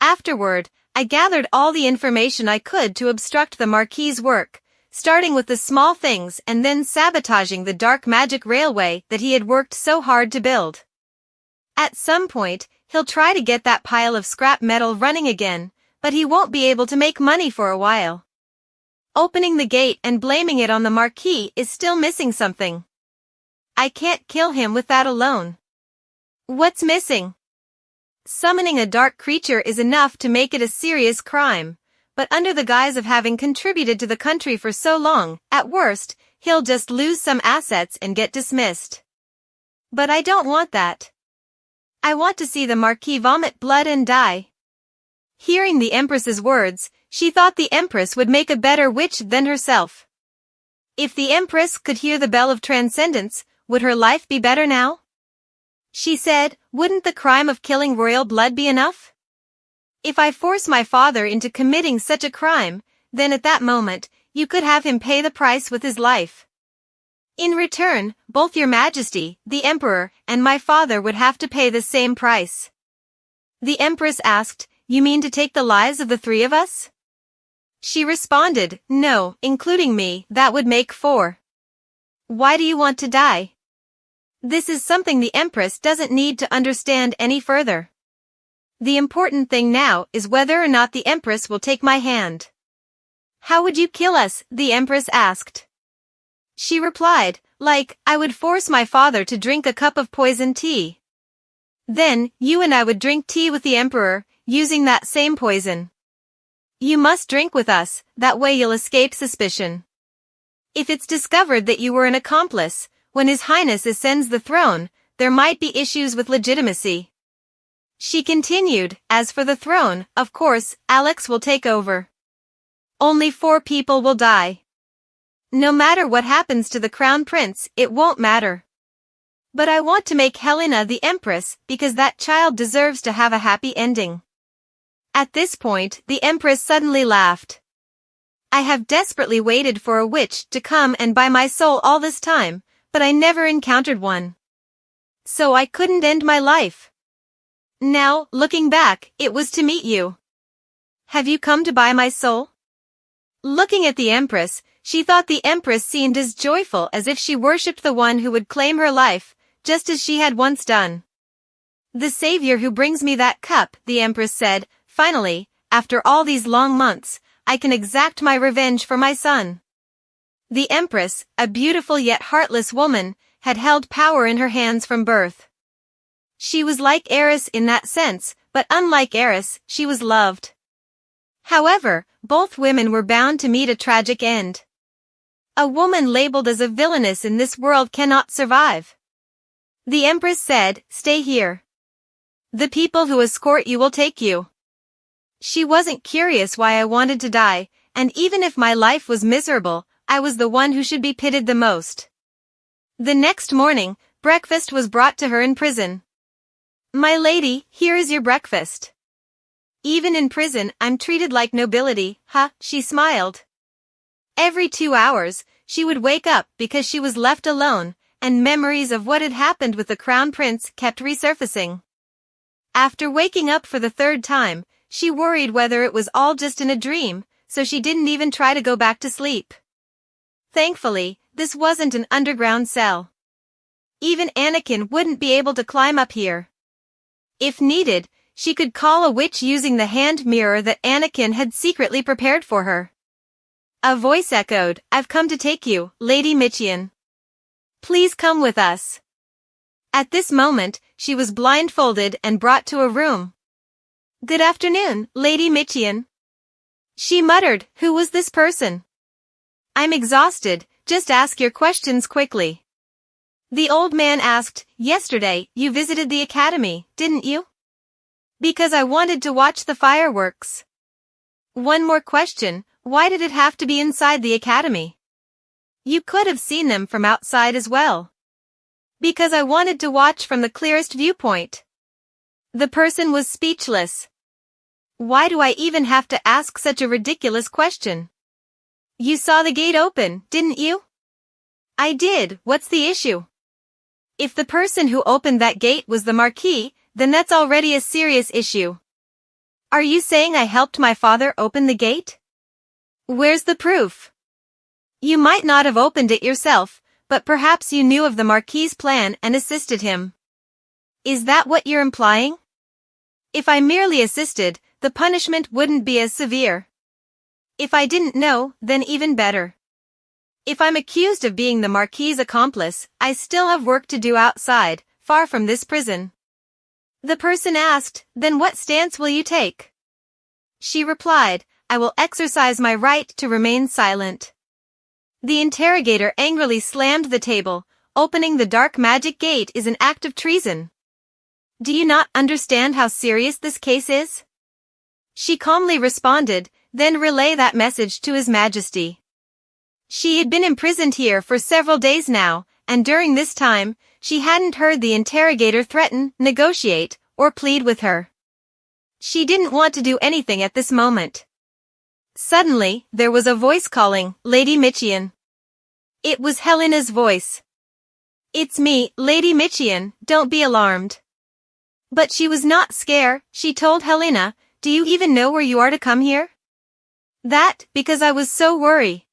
Afterward, I gathered all the information I could to obstruct the Marquis's work, starting with the small things and then sabotaging the dark magic railway that he had worked so hard to build. At some point, he'll try to get that pile of scrap metal running again, but he won't be able to make money for a while. Opening the gate and blaming it on the Marquis is still missing something. I can't kill him with that alone. What's missing? Summoning a dark creature is enough to make it a serious crime, but under the guise of having contributed to the country for so long, at worst, he'll just lose some assets and get dismissed. But I don't want that. I want to see the Marquis vomit blood and die." Hearing the Empress's words, she thought the Empress would make a better witch than herself. If the Empress could hear the bell of transcendence, would her life be better now? She said, "Wouldn't the crime of killing royal blood be enough? If I force my father into committing such a crime, then at that moment, you could have him pay the price with his life. In return, both Your Majesty, the Emperor, and my father would have to pay the same price." The Empress asked, "You mean to take the lives of the three of us?" She responded, "No, including me, that would make 4. Why do you want to die?" This is something the Empress doesn't need to understand any further. The important thing now is whether or not the Empress will take my hand. "How would you kill us?" the Empress asked. She replied, "Like, I would force my father to drink a cup of poison tea. Then, you and I would drink tea with the Emperor, using that same poison. You must drink with us, that way you'll escape suspicion. If it's discovered that you were an accomplice, when His Highness ascends the throne, there might be issues with legitimacy." She continued, "As for the throne, of course, Alex will take over. Only 4 people will die. No matter what happens to the Crown Prince, it won't matter. But I want to make Helena the Empress because that child deserves to have a happy ending." At this point, the Empress suddenly laughed. "I have desperately waited for a witch to come and buy my soul all this time, but I never encountered one. So I couldn't end my life. Now, looking back, it was to meet you. Have you come to buy my soul?" Looking at the Empress, she thought the Empress seemed as joyful as if she worshipped the one who would claim her life, just as she had once done. "The savior who brings me that cup," the Empress said, "finally, after all these long months, I can exact my revenge for my son." The Empress, a beautiful yet heartless woman, had held power in her hands from birth. She was like Eris in that sense, but unlike Eris, she was loved. However, both women were bound to meet a tragic end. A woman labeled as a villainess in this world cannot survive. The Empress said, "Stay here. The people who escort you will take you." She wasn't curious why I wanted to die, and even if my life was miserable, I was the one who should be pitied the most. The next morning, breakfast was brought to her in prison. "My lady, here is your breakfast." "Even in prison, I'm treated like nobility, huh?" She smiled. Every 2 hours, she would wake up because she was left alone, and memories of what had happened with the crown prince kept resurfacing. After waking up for the third time, she worried whether it was all just in a dream, so she didn't even try to go back to sleep. Thankfully, this wasn't an underground cell. Even Anakin wouldn't be able to climb up here. If needed, she could call a witch using the hand mirror that Anakin had secretly prepared for her. A voice echoed, "I've come to take you, Lady Michian. Please come with us." At this moment, she was blindfolded and brought to a room. "Good afternoon, Lady Michian." She muttered, "Who was this person?" "I'm exhausted, just ask your questions quickly." The old man asked, "Yesterday, you visited the academy, didn't you?" "Because I wanted to watch the fireworks." "One more question, why did it have to be inside the academy?" "You could have seen them from outside as well." "Because I wanted to watch from the clearest viewpoint." The person was speechless. Why do I even have to ask such a ridiculous question? "You saw the gate open, didn't you?" "I did, what's the issue?" "If the person who opened that gate was the Marquis, then that's already a serious issue." "Are you saying I helped my father open the gate?" "Where's the proof?" "You might not have opened it yourself, but perhaps you knew of the Marquis's plan and assisted him." "Is that what you're implying?" "If I merely assisted, the punishment wouldn't be as severe. If I didn't know, then even better. If I'm accused of being the Marquis's accomplice, I still have work to do outside, far from this prison." The person asked, "Then what stance will you take?" She replied, "I will exercise my right to remain silent." The interrogator angrily slammed the table. "Opening the dark magic gate is an act of treason. Do you not understand how serious this case is?" She calmly responded, "Then relay that message to His Majesty." She had been imprisoned here for several days now, and during this time, she hadn't heard the interrogator threaten, negotiate, or plead with her. She didn't want to do anything at this moment. Suddenly, there was a voice calling, "Lady Michian." It was Helena's voice. "It's me, Lady Michian, don't be alarmed." But she was not scared. She told Helena, "Do you even know where you are to come here?" "That, because I was so worried."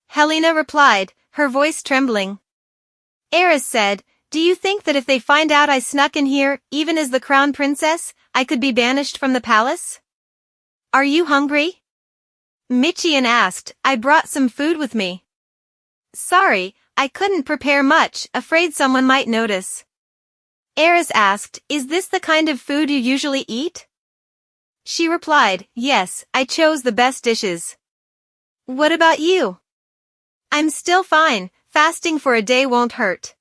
Helena replied, her voice trembling. Eris said, "Do you think that if they find out I snuck in here, even as the crown princess, I could be banished from the palace?" "Are you hungry?" Michian asked. "I brought some food with me." "Sorry, I couldn't prepare much, afraid someone might notice." Eris asked, "Is this the kind of food you usually eat?" She replied, "Yes, I chose the best dishes." "What about you?" "I'm still fine, fasting for a day won't hurt."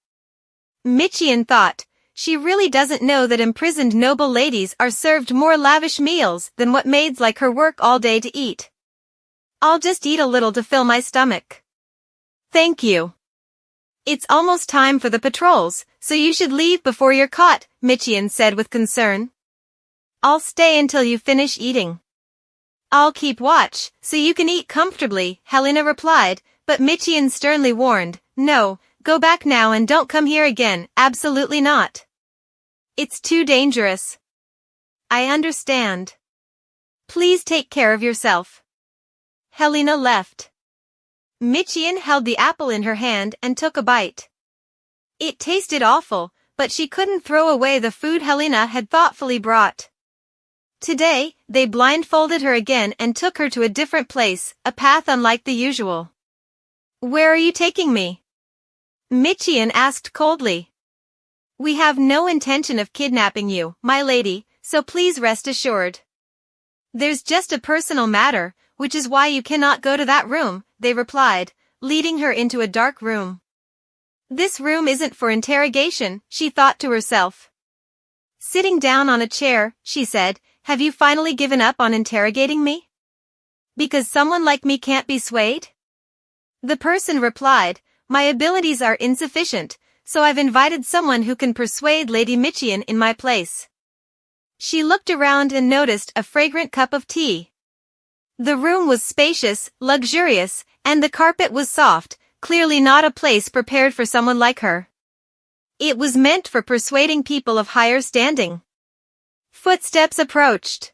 Michian thought, she really doesn't know that imprisoned noble ladies are served more lavish meals than what maids like her work all day to eat. "I'll just eat a little to fill my stomach." "Thank you." "It's almost time for the patrols, so you should leave before you're caught," Michian said with concern. "I'll stay until you finish eating." "I'll keep watch, so you can eat comfortably," Helena replied, but Michian sternly warned, "No, go back now and don't come here again, absolutely not. It's too dangerous." "I understand. Please take care of yourself." Helena left. Michian held the apple in her hand and took a bite. It tasted awful, but she couldn't throw away the food Helena had thoughtfully brought. Today, they blindfolded her again and took her to a different place, a path unlike the usual. Where are you taking me? Michian asked coldly. We have no intention of kidnapping you, my lady, so please rest assured. There's just a personal matter, which is why you cannot go to that room, they replied, leading her into a dark room. This room isn't for interrogation, she thought to herself. Sitting down on a chair, she said, have you finally given up on interrogating me? Because someone like me can't be swayed? The person replied, my abilities are insufficient, so I've invited someone who can persuade Lady Michian in my place. She looked around and noticed a fragrant cup of tea. The room was spacious, luxurious, and the carpet was soft, clearly not a place prepared for someone like her. It was meant for persuading people of higher standing. Footsteps approached.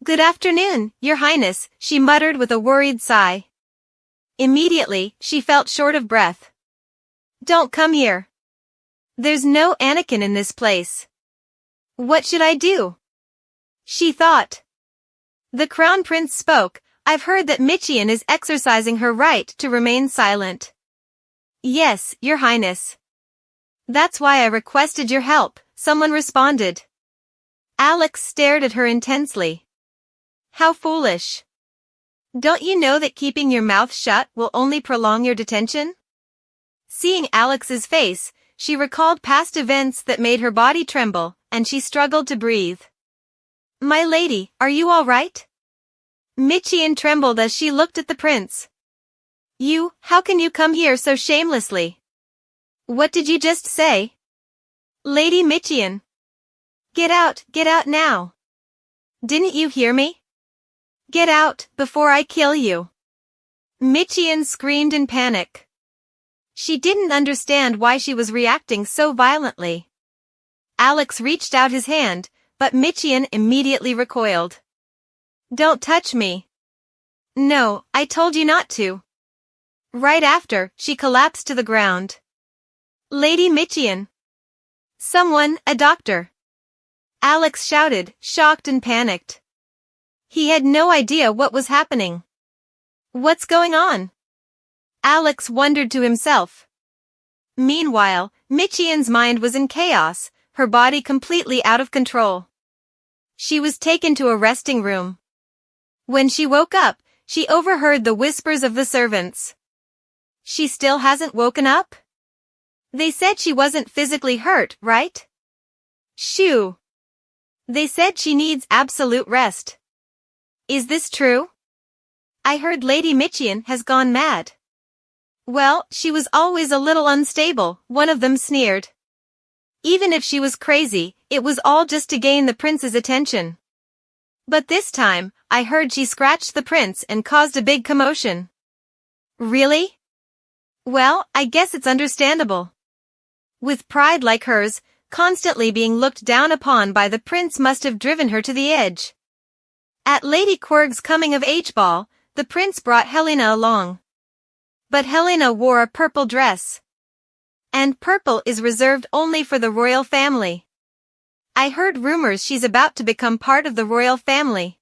Good afternoon, Your Highness, she muttered with a worried sigh. Immediately, she felt short of breath. Don't come here. There's no Anakin in this place. What should I do? She thought. The Crown Prince spoke, I've heard that Michian is exercising her right to remain silent. Yes, Your Highness. That's why I requested your help, someone responded. Alex stared at her intensely. How foolish. Don't you know that keeping your mouth shut will only prolong your detention? Seeing Alex's face, she recalled past events that made her body tremble, and she struggled to breathe. My lady, are you all right? Michian trembled as she looked at the prince. How can you come here so shamelessly? What did you just say? Lady Michian. Get out now. Didn't you hear me? Get out, before I kill you. Michian screamed in panic. She didn't understand why she was reacting so violently. Alex reached out his hand, but Michian immediately recoiled. Don't touch me. No, I told you not to. Right after, she collapsed to the ground. Lady Michian. Someone, a doctor. Alex shouted, shocked and panicked. He had no idea what was happening. What's going on? Alex wondered to himself. Meanwhile, Michian's mind was in chaos, her body completely out of control. She was taken to a resting room. When she woke up, she overheard the whispers of the servants. She still hasn't woken up? They said she wasn't physically hurt, right? Shoo. They said she needs absolute rest. Is this true? I heard Lady Michian has gone mad. Well, she was always a little unstable, one of them sneered. Even if she was crazy, it was all just to gain the prince's attention. But this time, I heard she scratched the prince and caused a big commotion. Really? Well, I guess it's understandable. With pride like hers, constantly being looked down upon by the prince must have driven her to the edge. At Lady Quirg's coming-of-age ball, the prince brought Helena along. But Helena wore a purple dress. And purple is reserved only for the royal family. I heard rumors she's about to become part of the royal family.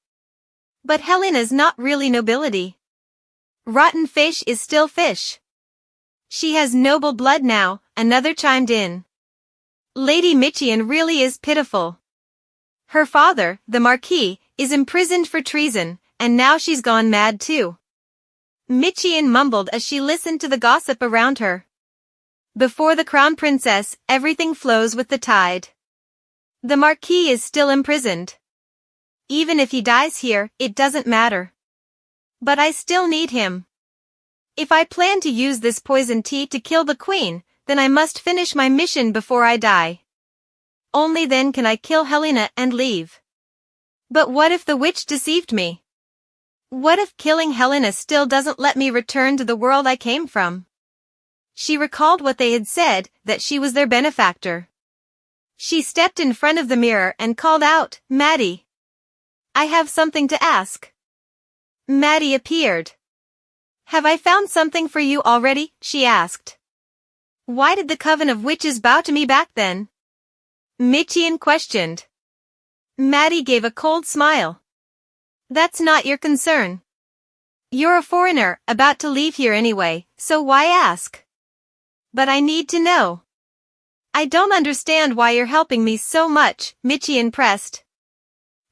But Helena's not really nobility. Rotten fish is still fish. She has noble blood now, another chimed in. Lady Michian really is pitiful. Her father, the Marquis, is imprisoned for treason, and now she's gone mad too. Michian mumbled as she listened to the gossip around her. Before the crown princess, everything flows with the tide. The Marquis is still imprisoned. Even if he dies here, it doesn't matter. But I still need him. If I plan to use this poison tea to kill the queen, then I must finish my mission before I die. Only then can I kill Helena and leave. But what if the witch deceived me? What if killing Helena still doesn't let me return to the world I came from? She recalled what they had said, that she was their benefactor. She stepped in front of the mirror and called out, Maddie. I have something to ask. Maddie appeared. Have I found something for you already? She asked. Why did the coven of witches bow to me back then? Michian questioned. Maddie gave a cold smile. That's not your concern. You're a foreigner, about to leave here anyway, so why ask? But I need to know. I don't understand why you're helping me so much, Michian pressed.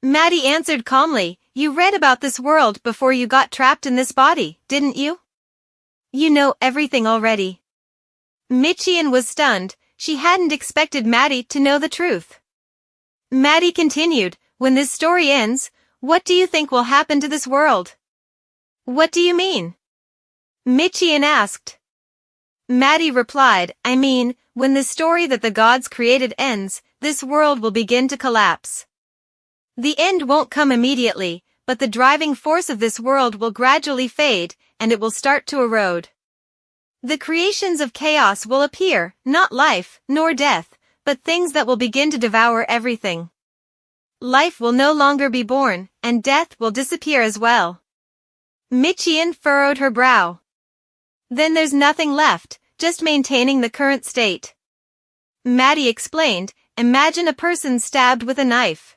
Maddie answered calmly, you read about this world before you got trapped in this body, didn't you? You know everything already. Michian was stunned. She hadn't expected Maddie to know the truth. Maddie continued, when this story ends, what do you think will happen to this world? What do you mean? Michian asked. Maddie replied, I mean, when the story that the gods created ends, this world will begin to collapse. The end won't come immediately, but the driving force of this world will gradually fade, and it will start to erode. The creations of chaos will appear, not life, nor death, but things that will begin to devour everything. Life will no longer be born, and death will disappear as well. Michian furrowed her brow. Then there's nothing left, just maintaining the current state. Maddie explained, imagine a person stabbed with a knife.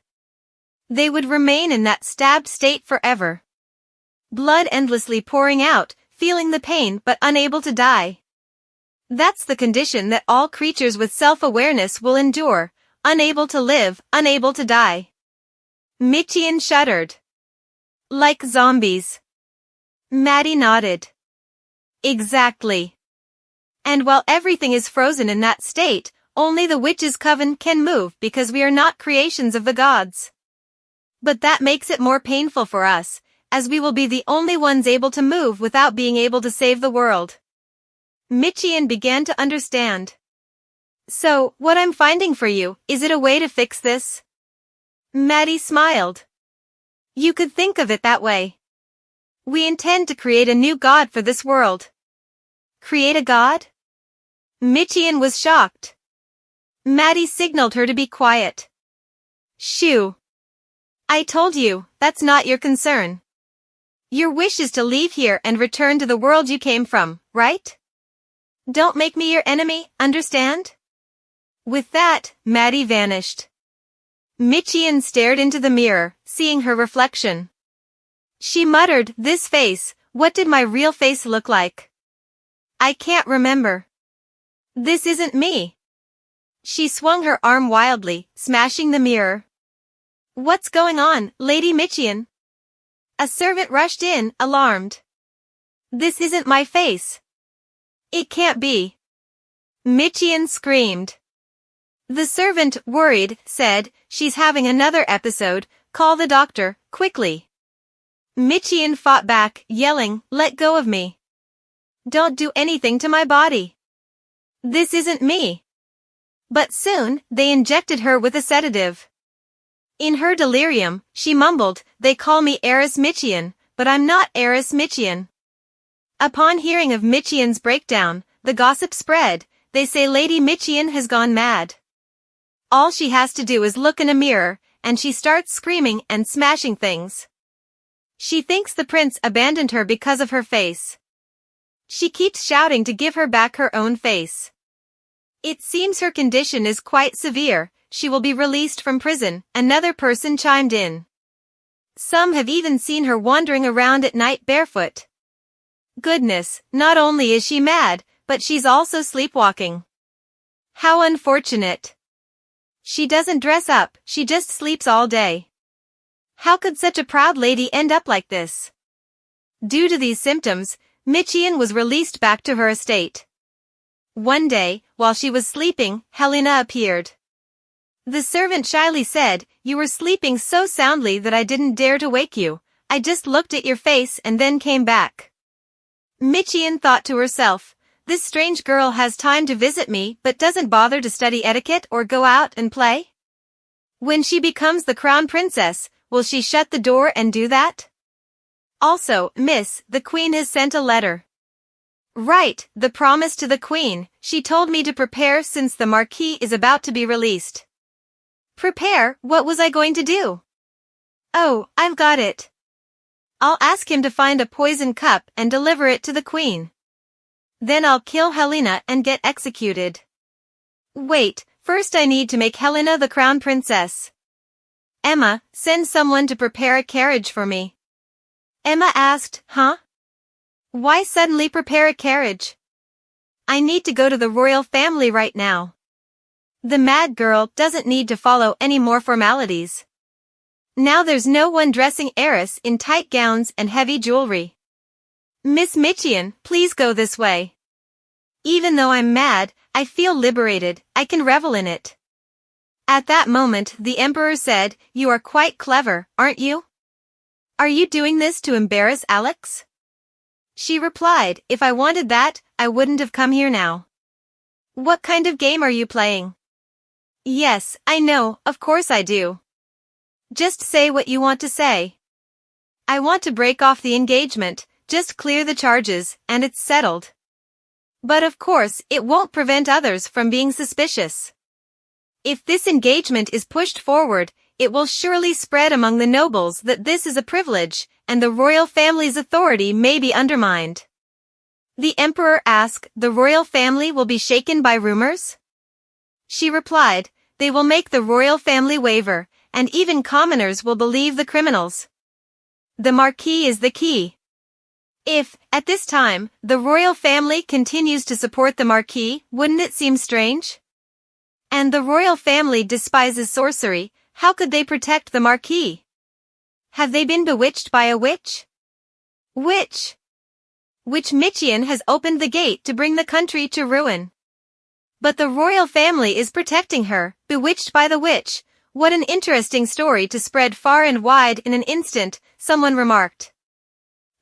They would remain in that stabbed state forever. Blood endlessly pouring out, feeling the pain but unable to die. That's the condition that all creatures with self-awareness will endure, unable to live, unable to die. Michian shuddered. Like zombies. Maddie nodded. Exactly. And while everything is frozen in that state, only the witch's coven can move because we are not creations of the gods. But that makes it more painful for us, as we will be the only ones able to move without being able to save the world. Michian began to understand. So, what I'm finding for you, is it a way to fix this? Maddie smiled. You could think of it that way. We intend to create a new god for this world. Create a god? Michian was shocked. Maddie signaled her to be quiet. Shoo. I told you, that's not your concern. Your wish is to leave here and return to the world you came from, right? Don't make me your enemy, understand? With that, Maddie vanished. Michian stared into the mirror, seeing her reflection. She muttered, this face, what did my real face look like? I can't remember. This isn't me. She swung her arm wildly, smashing the mirror. What's going on, Lady Michian? A servant rushed in, alarmed. This isn't my face. It can't be. Michian screamed. The servant, worried, said, she's having another episode, call the doctor, quickly. Michian fought back, yelling, let go of me. Don't do anything to my body. This isn't me. But soon, they injected her with a sedative. In her delirium, she mumbled, they call me Heiress Michian, but I'm not Heiress Michian. Upon hearing of Michian's breakdown, the gossip spread, they say Lady Michian has gone mad. All she has to do is look in a mirror, and she starts screaming and smashing things. She thinks the prince abandoned her because of her face. She keeps shouting to give her back her own face. It seems her condition is quite severe, she will be released from prison, another person chimed in. Some have even seen her wandering around at night barefoot. Goodness, not only is she mad, but she's also sleepwalking. How unfortunate. She doesn't dress up, she just sleeps all day. How could such a proud lady end up like this? Due to these symptoms, Michian was released back to her estate. One day, while she was sleeping, Helena appeared. The servant shyly said, you were sleeping so soundly that I didn't dare to wake you. I just looked at your face and then came back. Michian thought to herself, this strange girl has time to visit me but doesn't bother to study etiquette or go out and play? When she becomes the crown princess, will she shut the door and do that? Also, miss, the queen has sent a letter. Right, the promise to the queen, she told me to prepare since the marquis is about to be released. Prepare, what was I going to do? Oh, I've got it. I'll ask him to find a poison cup and deliver it to the queen. Then I'll kill Helena and get executed. Wait, first I need to make Helena the crown princess. Emma, send someone to prepare a carriage for me. Emma asked, huh? Why suddenly prepare a carriage? I need to go to the royal family right now. The mad girl doesn't need to follow any more formalities. Now there's no one dressing heiress in tight gowns and heavy jewelry. Miss Michian, please go this way. Even though I'm mad, I feel liberated, I can revel in it. At that moment, the emperor said, "You are quite clever, aren't you? Are you doing this to embarrass Alex?" She replied, "If I wanted that, I wouldn't have come here now." "What kind of game are you playing?" "Yes, I know, of course I do. Just say what you want to say." "I want to break off the engagement, just clear the charges, and it's settled. But of course, it won't prevent others from being suspicious. If this engagement is pushed forward, it will surely spread among the nobles that this is a privilege, and the royal family's authority may be undermined." The emperor asked, "The royal family will be shaken by rumors?" She replied, "They will make the royal family waver, and even commoners will believe the criminals. The marquis is the key. If, at this time, the royal family continues to support the marquis, wouldn't it seem strange? And the royal family despises sorcery, how could they protect the marquis? Have they been bewitched by a witch? Witch Michian has opened the gate to bring the country to ruin. But the royal family is protecting her, bewitched by the witch. What an interesting story to spread far and wide in an instant," someone remarked.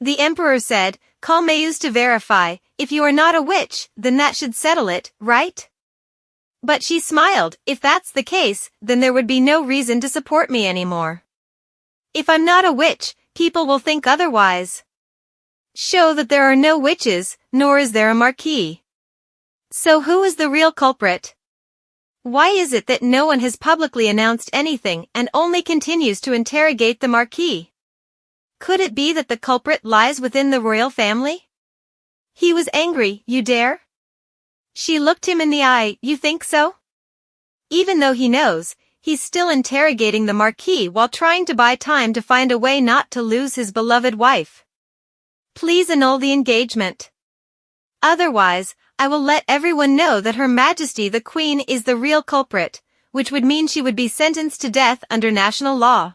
The emperor said, "Call Mayus to verify, if you are not a witch, then that should settle it, right?" But she smiled, "If that's the case, then there would be no reason to support me anymore. If I'm not a witch, people will think otherwise. Show that there are no witches, nor is there a marquis. So who is the real culprit? Why is it that no one has publicly announced anything and only continues to interrogate the marquis? Could it be that the culprit lies within the royal family?" He was angry. "You dare?" She looked him in the eye. "You think so?" Even though he knows, he's still interrogating the marquis while trying to buy time to find a way not to lose his beloved wife. "Please annul the engagement. Otherwise, I will let everyone know that Her Majesty the Queen is the real culprit, which would mean she would be sentenced to death under national law."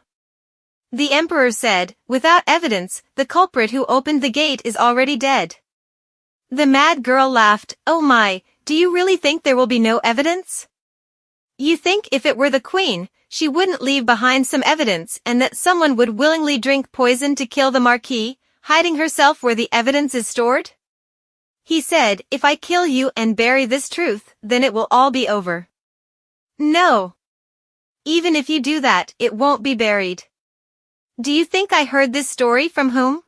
The emperor said, "Without evidence, the culprit who opened the gate is already dead." The mad girl laughed. "Oh my, do you really think there will be no evidence? You think if it were the queen, she wouldn't leave behind some evidence and that someone would willingly drink poison to kill the marquis, hiding herself where the evidence is stored?" He said, "If I kill you and bury this truth, then it will all be over." "No. Even if you do that, it won't be buried. Do you think I heard this story from whom?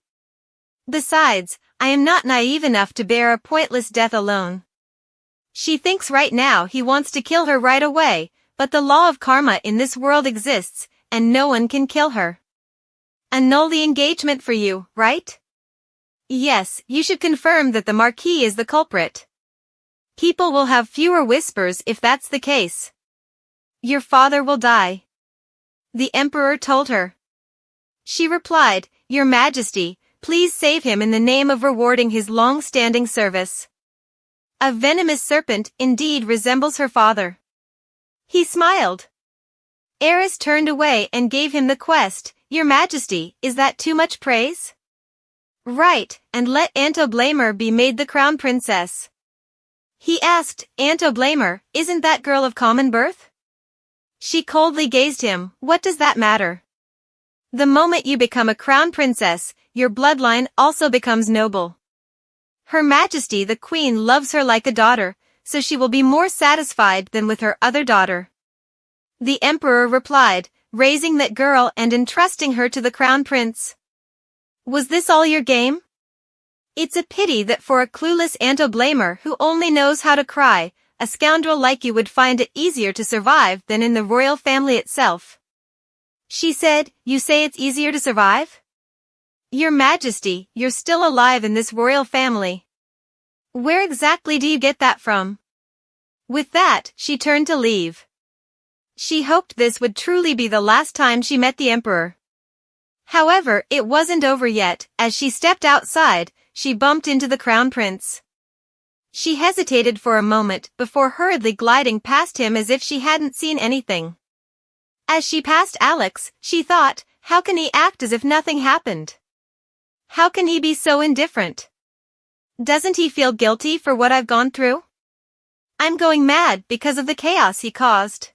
Besides, I am not naive enough to bear a pointless death alone. She thinks right now he wants to kill her right away, but the law of karma in this world exists, and no one can kill her. Annul the engagement for you, right? Yes, you should confirm that the marquis is the culprit. People will have fewer whispers if that's the case. Your father will die," the emperor told her. She replied, "Your Majesty, please save him in the name of rewarding his long-standing service. A venomous serpent indeed resembles her father." He smiled. Eris turned away and gave him the quest. "Your Majesty, is that too much praise?" "Right, and let Antoblamer be made the crown princess." He asked, "Antoblamer, isn't that girl of common birth?" She coldly gazed him. "What does that matter? The moment you become a crown princess, your bloodline also becomes noble. Her Majesty the Queen loves her like a daughter, so she will be more satisfied than with her other daughter." The emperor replied, "Raising that girl and entrusting her to the crown prince. Was this all your game? It's a pity that for a clueless Antoblamer who only knows how to cry, a scoundrel like you would find it easier to survive than in the royal family itself." She said, "You say it's easier to survive? Your Majesty, you're still alive in this royal family. Where exactly do you get that from?" With that, she turned to leave. She hoped this would truly be the last time she met the emperor. However, it wasn't over yet. As she stepped outside, she bumped into the crown prince. She hesitated for a moment before hurriedly gliding past him as if she hadn't seen anything. As she passed Alex, she thought, how can he act as if nothing happened? How can he be so indifferent? Doesn't he feel guilty for what I've gone through? I'm going mad because of the chaos he caused.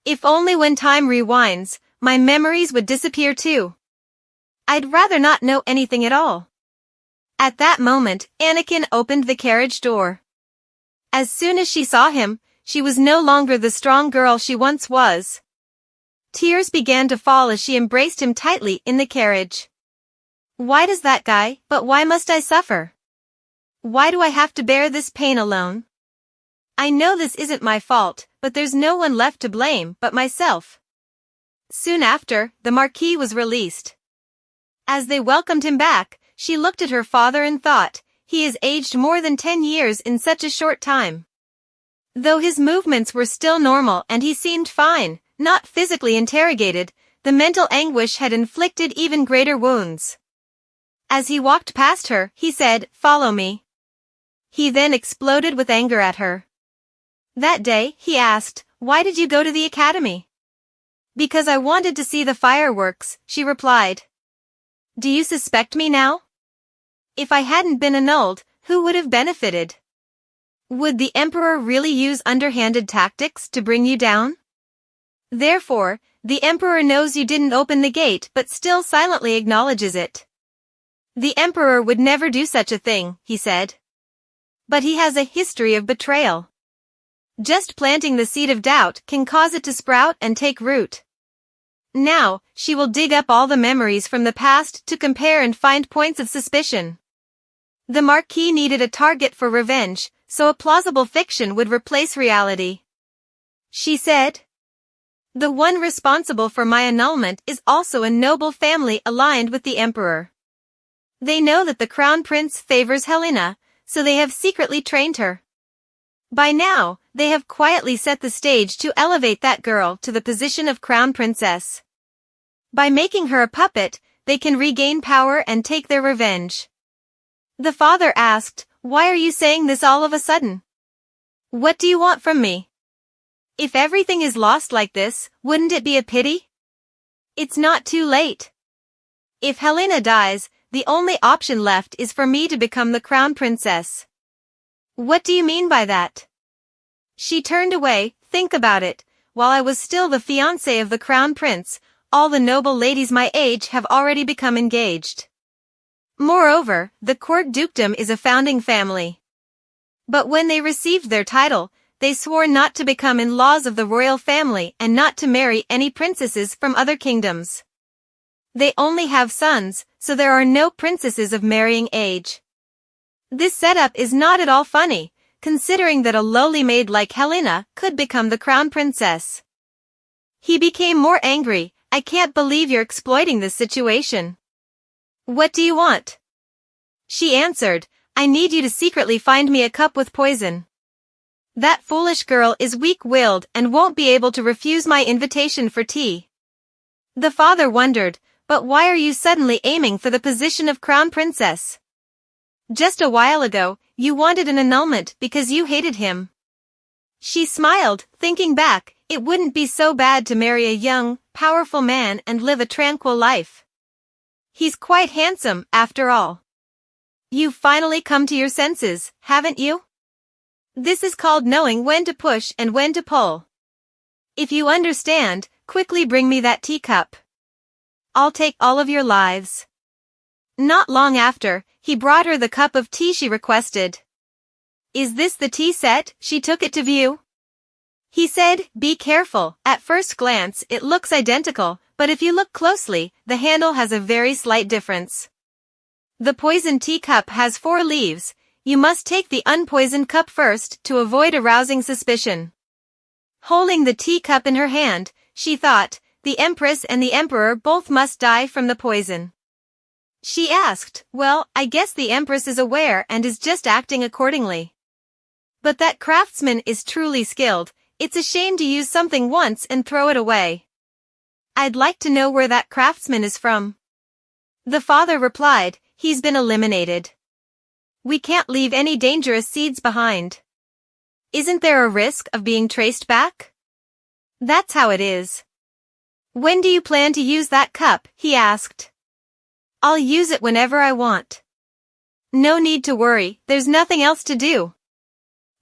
If only when time rewinds, my memories would disappear too. I'd rather not know anything at all. At that moment, Anakin opened the carriage door. As soon as she saw him, she was no longer the strong girl she once was. Tears began to fall as she embraced him tightly in the carriage. Why does that guy, but why must I suffer? Why do I have to bear this pain alone? I know this isn't my fault, but there's no one left to blame but myself. Soon after, the Marquis was released. As they welcomed him back, she looked at her father and thought, he has aged more than 10 years in such a short time. Though his movements were still normal and he seemed fine, not physically interrogated, the mental anguish had inflicted even greater wounds. As he walked past her, he said, "Follow me." He then exploded with anger at her. That day, he asked, "Why did you go to the academy?" "Because I wanted to see the fireworks," she replied. "Do you suspect me now? If I hadn't been annulled, who would have benefited? Would the Emperor really use underhanded tactics to bring you down? Therefore, the Emperor knows you didn't open the gate but still silently acknowledges it. The Emperor would never do such a thing," he said. "But he has a history of betrayal. Just planting the seed of doubt can cause it to sprout and take root. Now, she will dig up all the memories from the past to compare and find points of suspicion." The Marquis needed a target for revenge, so a plausible fiction would replace reality. She said, "The one responsible for my annulment is also a noble family aligned with the Emperor. They know that the Crown Prince favors Helena, so they have secretly trained her. By now, they have quietly set the stage to elevate that girl to the position of Crown Princess. By making her a puppet, they can regain power and take their revenge." The father asked, "Why are you saying this all of a sudden? What do you want from me? If everything is lost like this, wouldn't it be a pity? It's not too late. If Helena dies, the only option left is for me to become the Crown Princess." "What do you mean by that?" She turned away. "Think about it. While I was still the fiancée of the Crown Prince, all the noble ladies my age have already become engaged. Moreover, the court dukedom is a founding family. But when they received their title, they swore not to become in-laws of the royal family and not to marry any princesses from other kingdoms. They only have sons, so there are no princesses of marrying age. This setup is not at all funny, considering that a lowly maid like Helena could become the crown princess." He became more angry. "I can't believe you're exploiting this situation. What do you want?" She answered, "I need you to secretly find me a cup with poison. That foolish girl is weak-willed and won't be able to refuse my invitation for tea." The father wondered, "But why are you suddenly aiming for the position of crown princess? Just a while ago, you wanted an annulment because you hated him." She smiled, thinking back, it wouldn't be so bad to marry a young, powerful man and live a tranquil life. He's quite handsome, after all. You've finally come to your senses, haven't you? This is called knowing when to push and when to pull. If you understand, quickly bring me that teacup. I'll take all of your lives." Not long after, he brought her the cup of tea she requested. "Is this the tea set?" She took it to view. He said, "Be careful. At first glance, it looks identical, but if you look closely, the handle has a very slight difference. The poisoned teacup has 4 leaves. You must take the unpoisoned cup first to avoid arousing suspicion." Holding the teacup in her hand, she thought, the Empress and the Emperor both must die from the poison. She asked, "Well, I guess the Empress is aware and is just acting accordingly. But that craftsman is truly skilled. It's a shame to use something once and throw it away. I'd like to know where that craftsman is from." The father replied, "He's been eliminated. We can't leave any dangerous seeds behind. Isn't there a risk of being traced back? That's how it is. When do you plan to use that cup? He asked. I'll use it whenever I want. No need to worry, there's nothing else to do.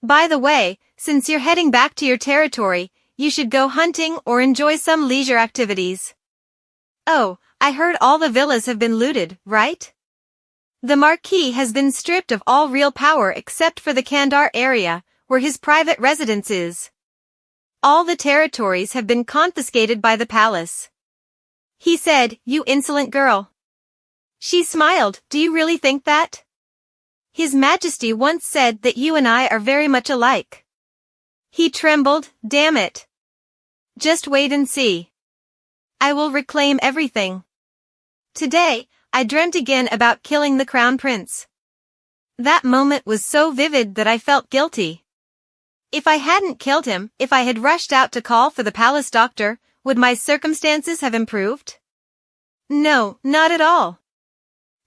By the way, since you're heading back to your territory, you should go hunting or enjoy some leisure activities. Oh, I heard all the villas have been looted, right? The Marquis has been stripped of all real power except for the Kandar area, where his private residence is. All the territories have been confiscated by the palace. He said, "You insolent girl." She smiled. "Do you really think that? His Majesty once said that you and I are very much alike." He trembled. "Damn it. Just wait and see. I will reclaim everything." Today, I dreamt again about killing the Crown Prince. That moment was so vivid that I felt guilty. If I hadn't killed him, if I had rushed out to call for the palace doctor, would my circumstances have improved? No, not at all.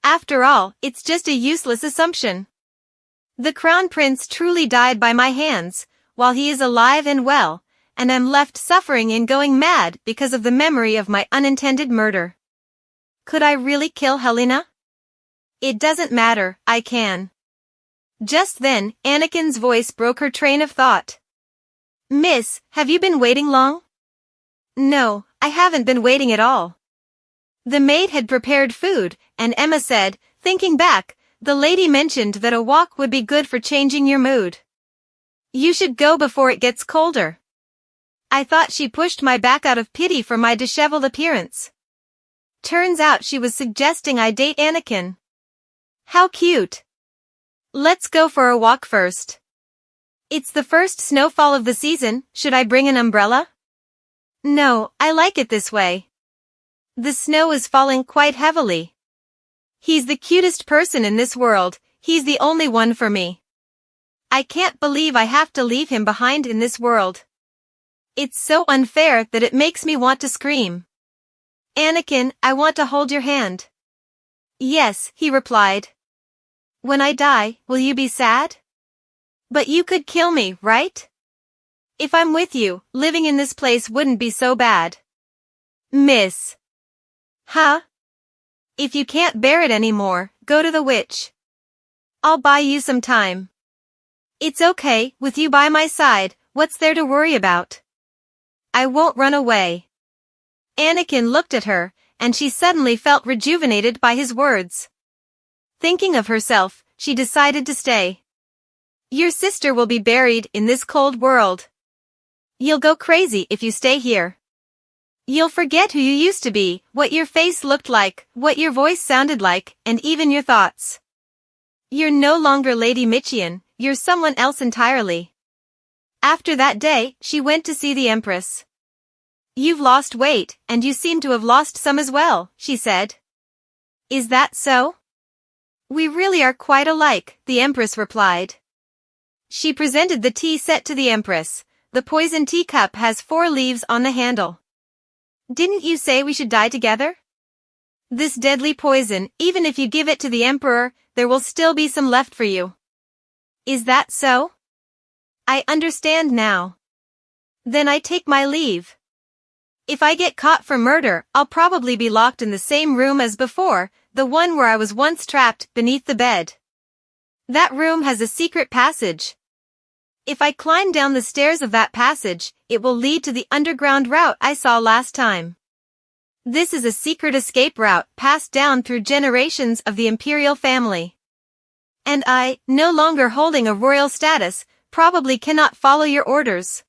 After all, it's just a useless assumption. The Crown Prince truly died by my hands, while he is alive and well, and I'm left suffering and going mad because of the memory of my unintended murder. Could I really kill Helena? It doesn't matter, I can. Just then, Anakin's voice broke her train of thought. "Miss, have you been waiting long?" "No, I haven't been waiting at all." The maid had prepared food, and Emma said, thinking back, "The lady mentioned that a walk would be good for changing your mood. You should go before it gets colder." I thought she pushed my back out of pity for my disheveled appearance. Turns out she was suggesting I date Anakin. How cute. Let's go for a walk first. It's the first snowfall of the season. Should I bring an umbrella? No, I like it this way. The snow is falling quite heavily. He's the cutest person in this world. He's the only one for me. I can't believe I have to leave him behind in this world. It's so unfair that it makes me want to scream. Anakin, I want to hold your hand. Yes, he replied. When I die, will you be sad? But you could kill me, right? If I'm with you, living in this place wouldn't be so bad. Miss. Huh? If you can't bear it anymore, go to the witch. I'll buy you some time. It's okay, with you by my side, what's there to worry about? I won't run away. Anakin looked at her, and she suddenly felt rejuvenated by his words. Thinking of herself, she decided to stay. Your sister will be buried in this cold world. You'll go crazy if you stay here. You'll forget who you used to be, what your face looked like, what your voice sounded like, and even your thoughts. You're no longer Lady Michian, you're someone else entirely. After that day, she went to see the Empress. You've lost weight, and you seem to have lost some as well, she said. Is that so? We really are quite alike, the Empress replied. She presented the tea set to the Empress. The poison teacup has 4 leaves on the handle. Didn't you say we should die together? This deadly poison, even if you give it to the Emperor, there will still be some left for you. Is that so? I understand now. Then I take my leave. If I get caught for murder, I'll probably be locked in the same room as before, the one where I was once trapped beneath the bed. That room has a secret passage. If I climb down the stairs of that passage, it will lead to the underground route I saw last time. This is a secret escape route passed down through generations of the imperial family. And I, no longer holding a royal status, probably cannot follow your orders.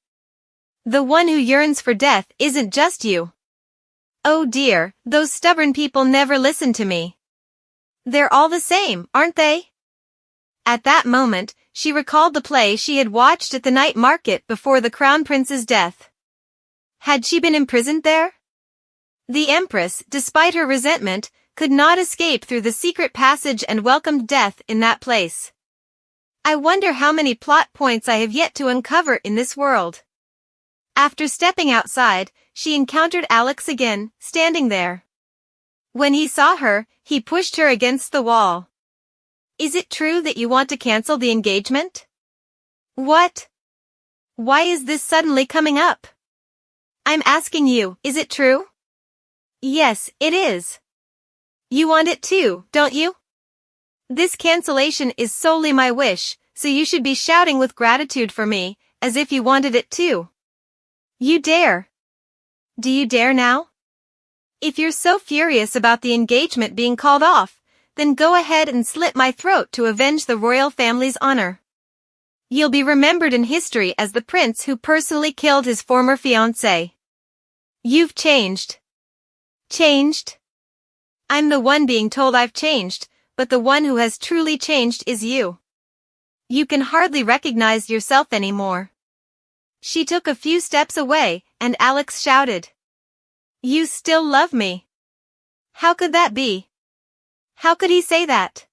The one who yearns for death isn't just you. Oh dear, those stubborn people never listen to me. They're all the same, aren't they? At that moment, she recalled the play she had watched at the night market before the Crown Prince's death. Had she been imprisoned there? The Empress, despite her resentment, could not escape through the secret passage and welcomed death in that place. I wonder how many plot points I have yet to uncover in this world. After stepping outside, she encountered Alex again, standing there. When he saw her, he pushed her against the wall. Is it true that you want to cancel the engagement? What? Why is this suddenly coming up? I'm asking you, is it true? Yes, it is. You want it too, don't you? This cancellation is solely my wish, so you should be shouting with gratitude for me, as if you wanted it too. You dare. Do you dare now? If you're so furious about the engagement being called off, then go ahead and slit my throat to avenge the royal family's honor. You'll be remembered in history as the prince who personally killed his former fiancée. You've changed. Changed? I'm the one being told I've changed, but the one who has truly changed is you. You can hardly recognize yourself anymore. She took a few steps away, and Alex shouted. You still love me. How could that be? How could he say that?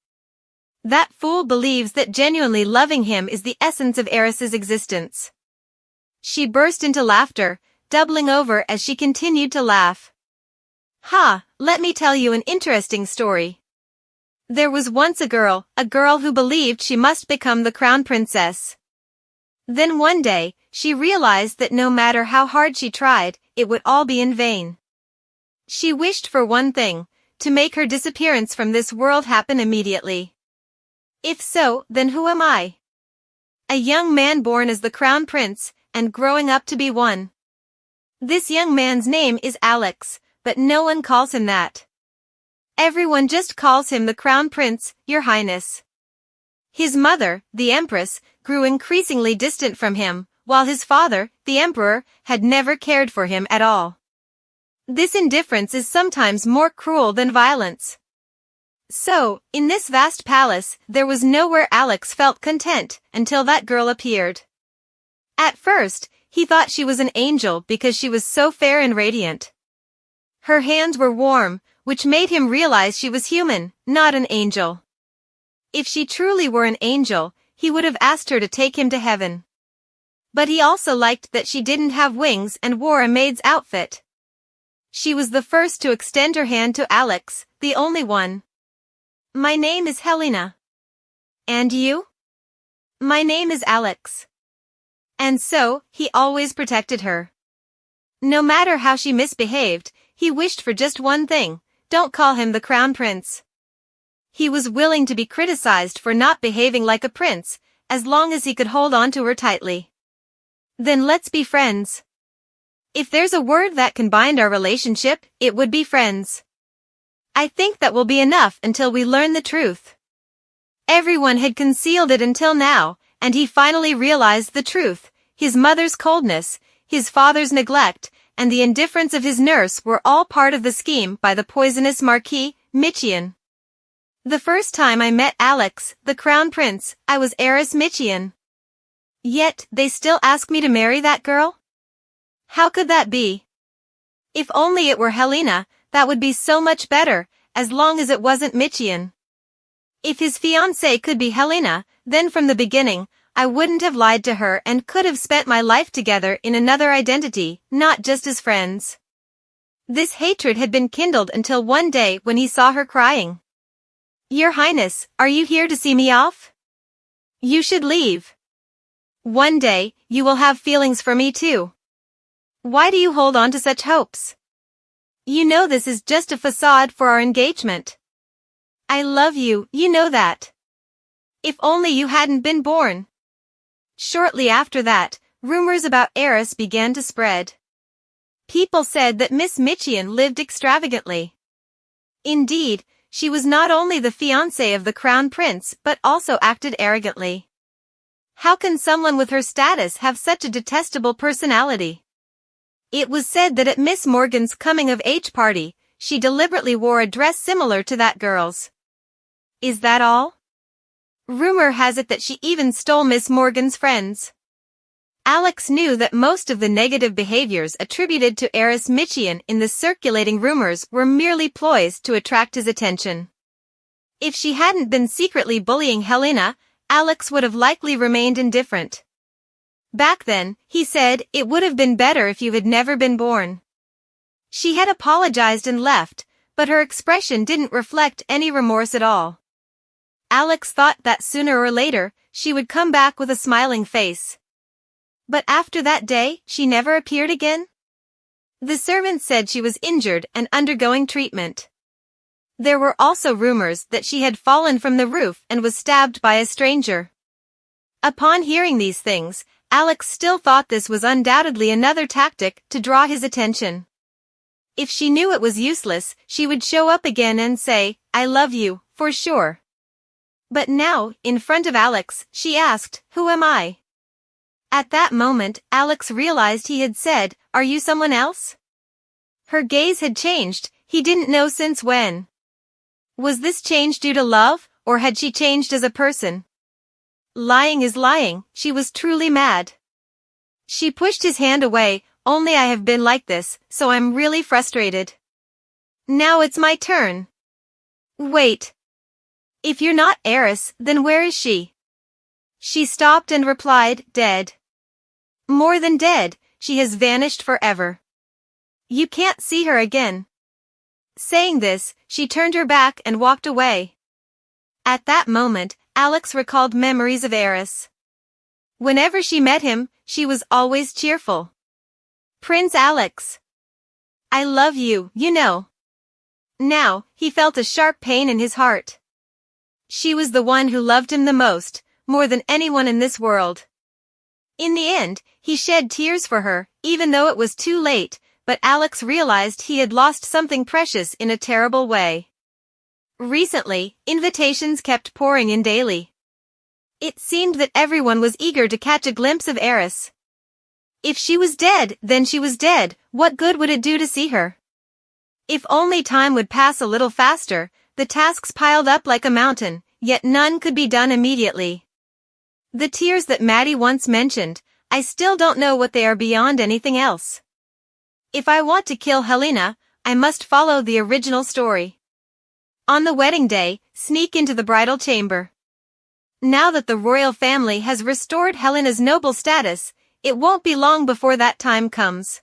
That fool believes that genuinely loving him is the essence of Eris's existence. She burst into laughter, doubling over as she continued to laugh. Ha, let me tell you an interesting story. There was once a girl who believed she must become the crown princess. Then one day, she realized that no matter how hard she tried, it would all be in vain. She wished for one thing, to make her disappearance from this world happen immediately. If so, then who am I? A young man born as the crown prince, and growing up to be one. This young man's name is Alex, but no one calls him that. Everyone just calls him the crown prince, Your Highness. His mother, the empress, grew increasingly distant from him, while his father, the emperor, had never cared for him at all. This indifference is sometimes more cruel than violence. So, in this vast palace, there was nowhere Alex felt content until that girl appeared. At first, he thought she was an angel because she was so fair and radiant. Her hands were warm, which made him realize she was human, not an angel. If she truly were an angel, he would have asked her to take him to heaven. But he also liked that she didn't have wings and wore a maid's outfit. She was the first to extend her hand to Alex, the only one. My name is Helena. And you? My name is Alex. And so, he always protected her. No matter how she misbehaved, he wished for just one thing, don't call him the crown prince. He was willing to be criticized for not behaving like a prince, as long as he could hold on to her tightly. Then let's be friends. If there's a word that can bind our relationship, it would be friends. I think that will be enough until we learn the truth. Everyone had concealed it until now, and he finally realized the truth. His mother's coldness, his father's neglect, and the indifference of his nurse were all part of the scheme by the poisonous Marquis, Michian. The first time I met Alex, the crown prince, I was heiress Michian. Yet, they still ask me to marry that girl? How could that be? If only it were Helena, that would be so much better, as long as it wasn't Michian. If his fiancée could be Helena, then from the beginning, I wouldn't have lied to her and could have spent my life together in another identity, not just as friends. This hatred had been kindled until one day when he saw her crying. Your Highness, are you here to see me off? You should leave. One day, you will have feelings for me too. Why do you hold on to such hopes? You know this is just a facade for our engagement. I love you, you know that. If only you hadn't been born. Shortly after that, rumors about Eris began to spread. People said that Miss Michian lived extravagantly. Indeed, she was not only the fiancée of the crown prince but also acted arrogantly. How can someone with her status have such a detestable personality? It was said that at Miss Morgan's coming-of-age party, she deliberately wore a dress similar to that girl's. Is that all? Rumor has it that she even stole Miss Morgan's friends. Alex knew that most of the negative behaviors attributed to heiress Michian in the circulating rumors were merely ploys to attract his attention. If she hadn't been secretly bullying Helena, Alex would have likely remained indifferent. Back then, he said, it would have been better if you had never been born. She had apologized and left, but her expression didn't reflect any remorse at all. Alex thought that sooner or later, she would come back with a smiling face. But after that day, she never appeared again? The servant said she was injured and undergoing treatment. There were also rumors that she had fallen from the roof and was stabbed by a stranger. Upon hearing these things, Alex still thought this was undoubtedly another tactic to draw his attention. If she knew it was useless, she would show up again and say, "I love you," for sure. But now, in front of Alex, she asked, "Who am I?" At that moment, Alex realized he had said, "Are you someone else?" Her gaze had changed, he didn't know since when. Was this change due to love, or had she changed as a person? Lying is lying, she was truly mad. She pushed his hand away. "Only I have been like this, so I'm really frustrated. Now it's my turn." "Wait. If you're not Eris, then where is she?" She stopped and replied, "Dead. More than dead, she has vanished forever. You can't see her again." Saying this, she turned her back and walked away. At that moment, Alex recalled memories of Eris. Whenever she met him, she was always cheerful. "Prince Alex. I love you, you know." Now, he felt a sharp pain in his heart. She was the one who loved him the most, more than anyone in this world. In the end, he shed tears for her, even though it was too late, but Alex realized he had lost something precious in a terrible way. Recently, invitations kept pouring in daily. It seemed that everyone was eager to catch a glimpse of Eris. If she was dead, then she was dead. What good would it do to see her? If only time would pass a little faster. The tasks piled up like a mountain, yet none could be done immediately. The tears that Maddie once mentioned, I still don't know what they are beyond anything else. If I want to kill Helena, I must follow the original story. On the wedding day, sneak into the bridal chamber. Now that the royal family has restored Helena's noble status, it won't be long before that time comes.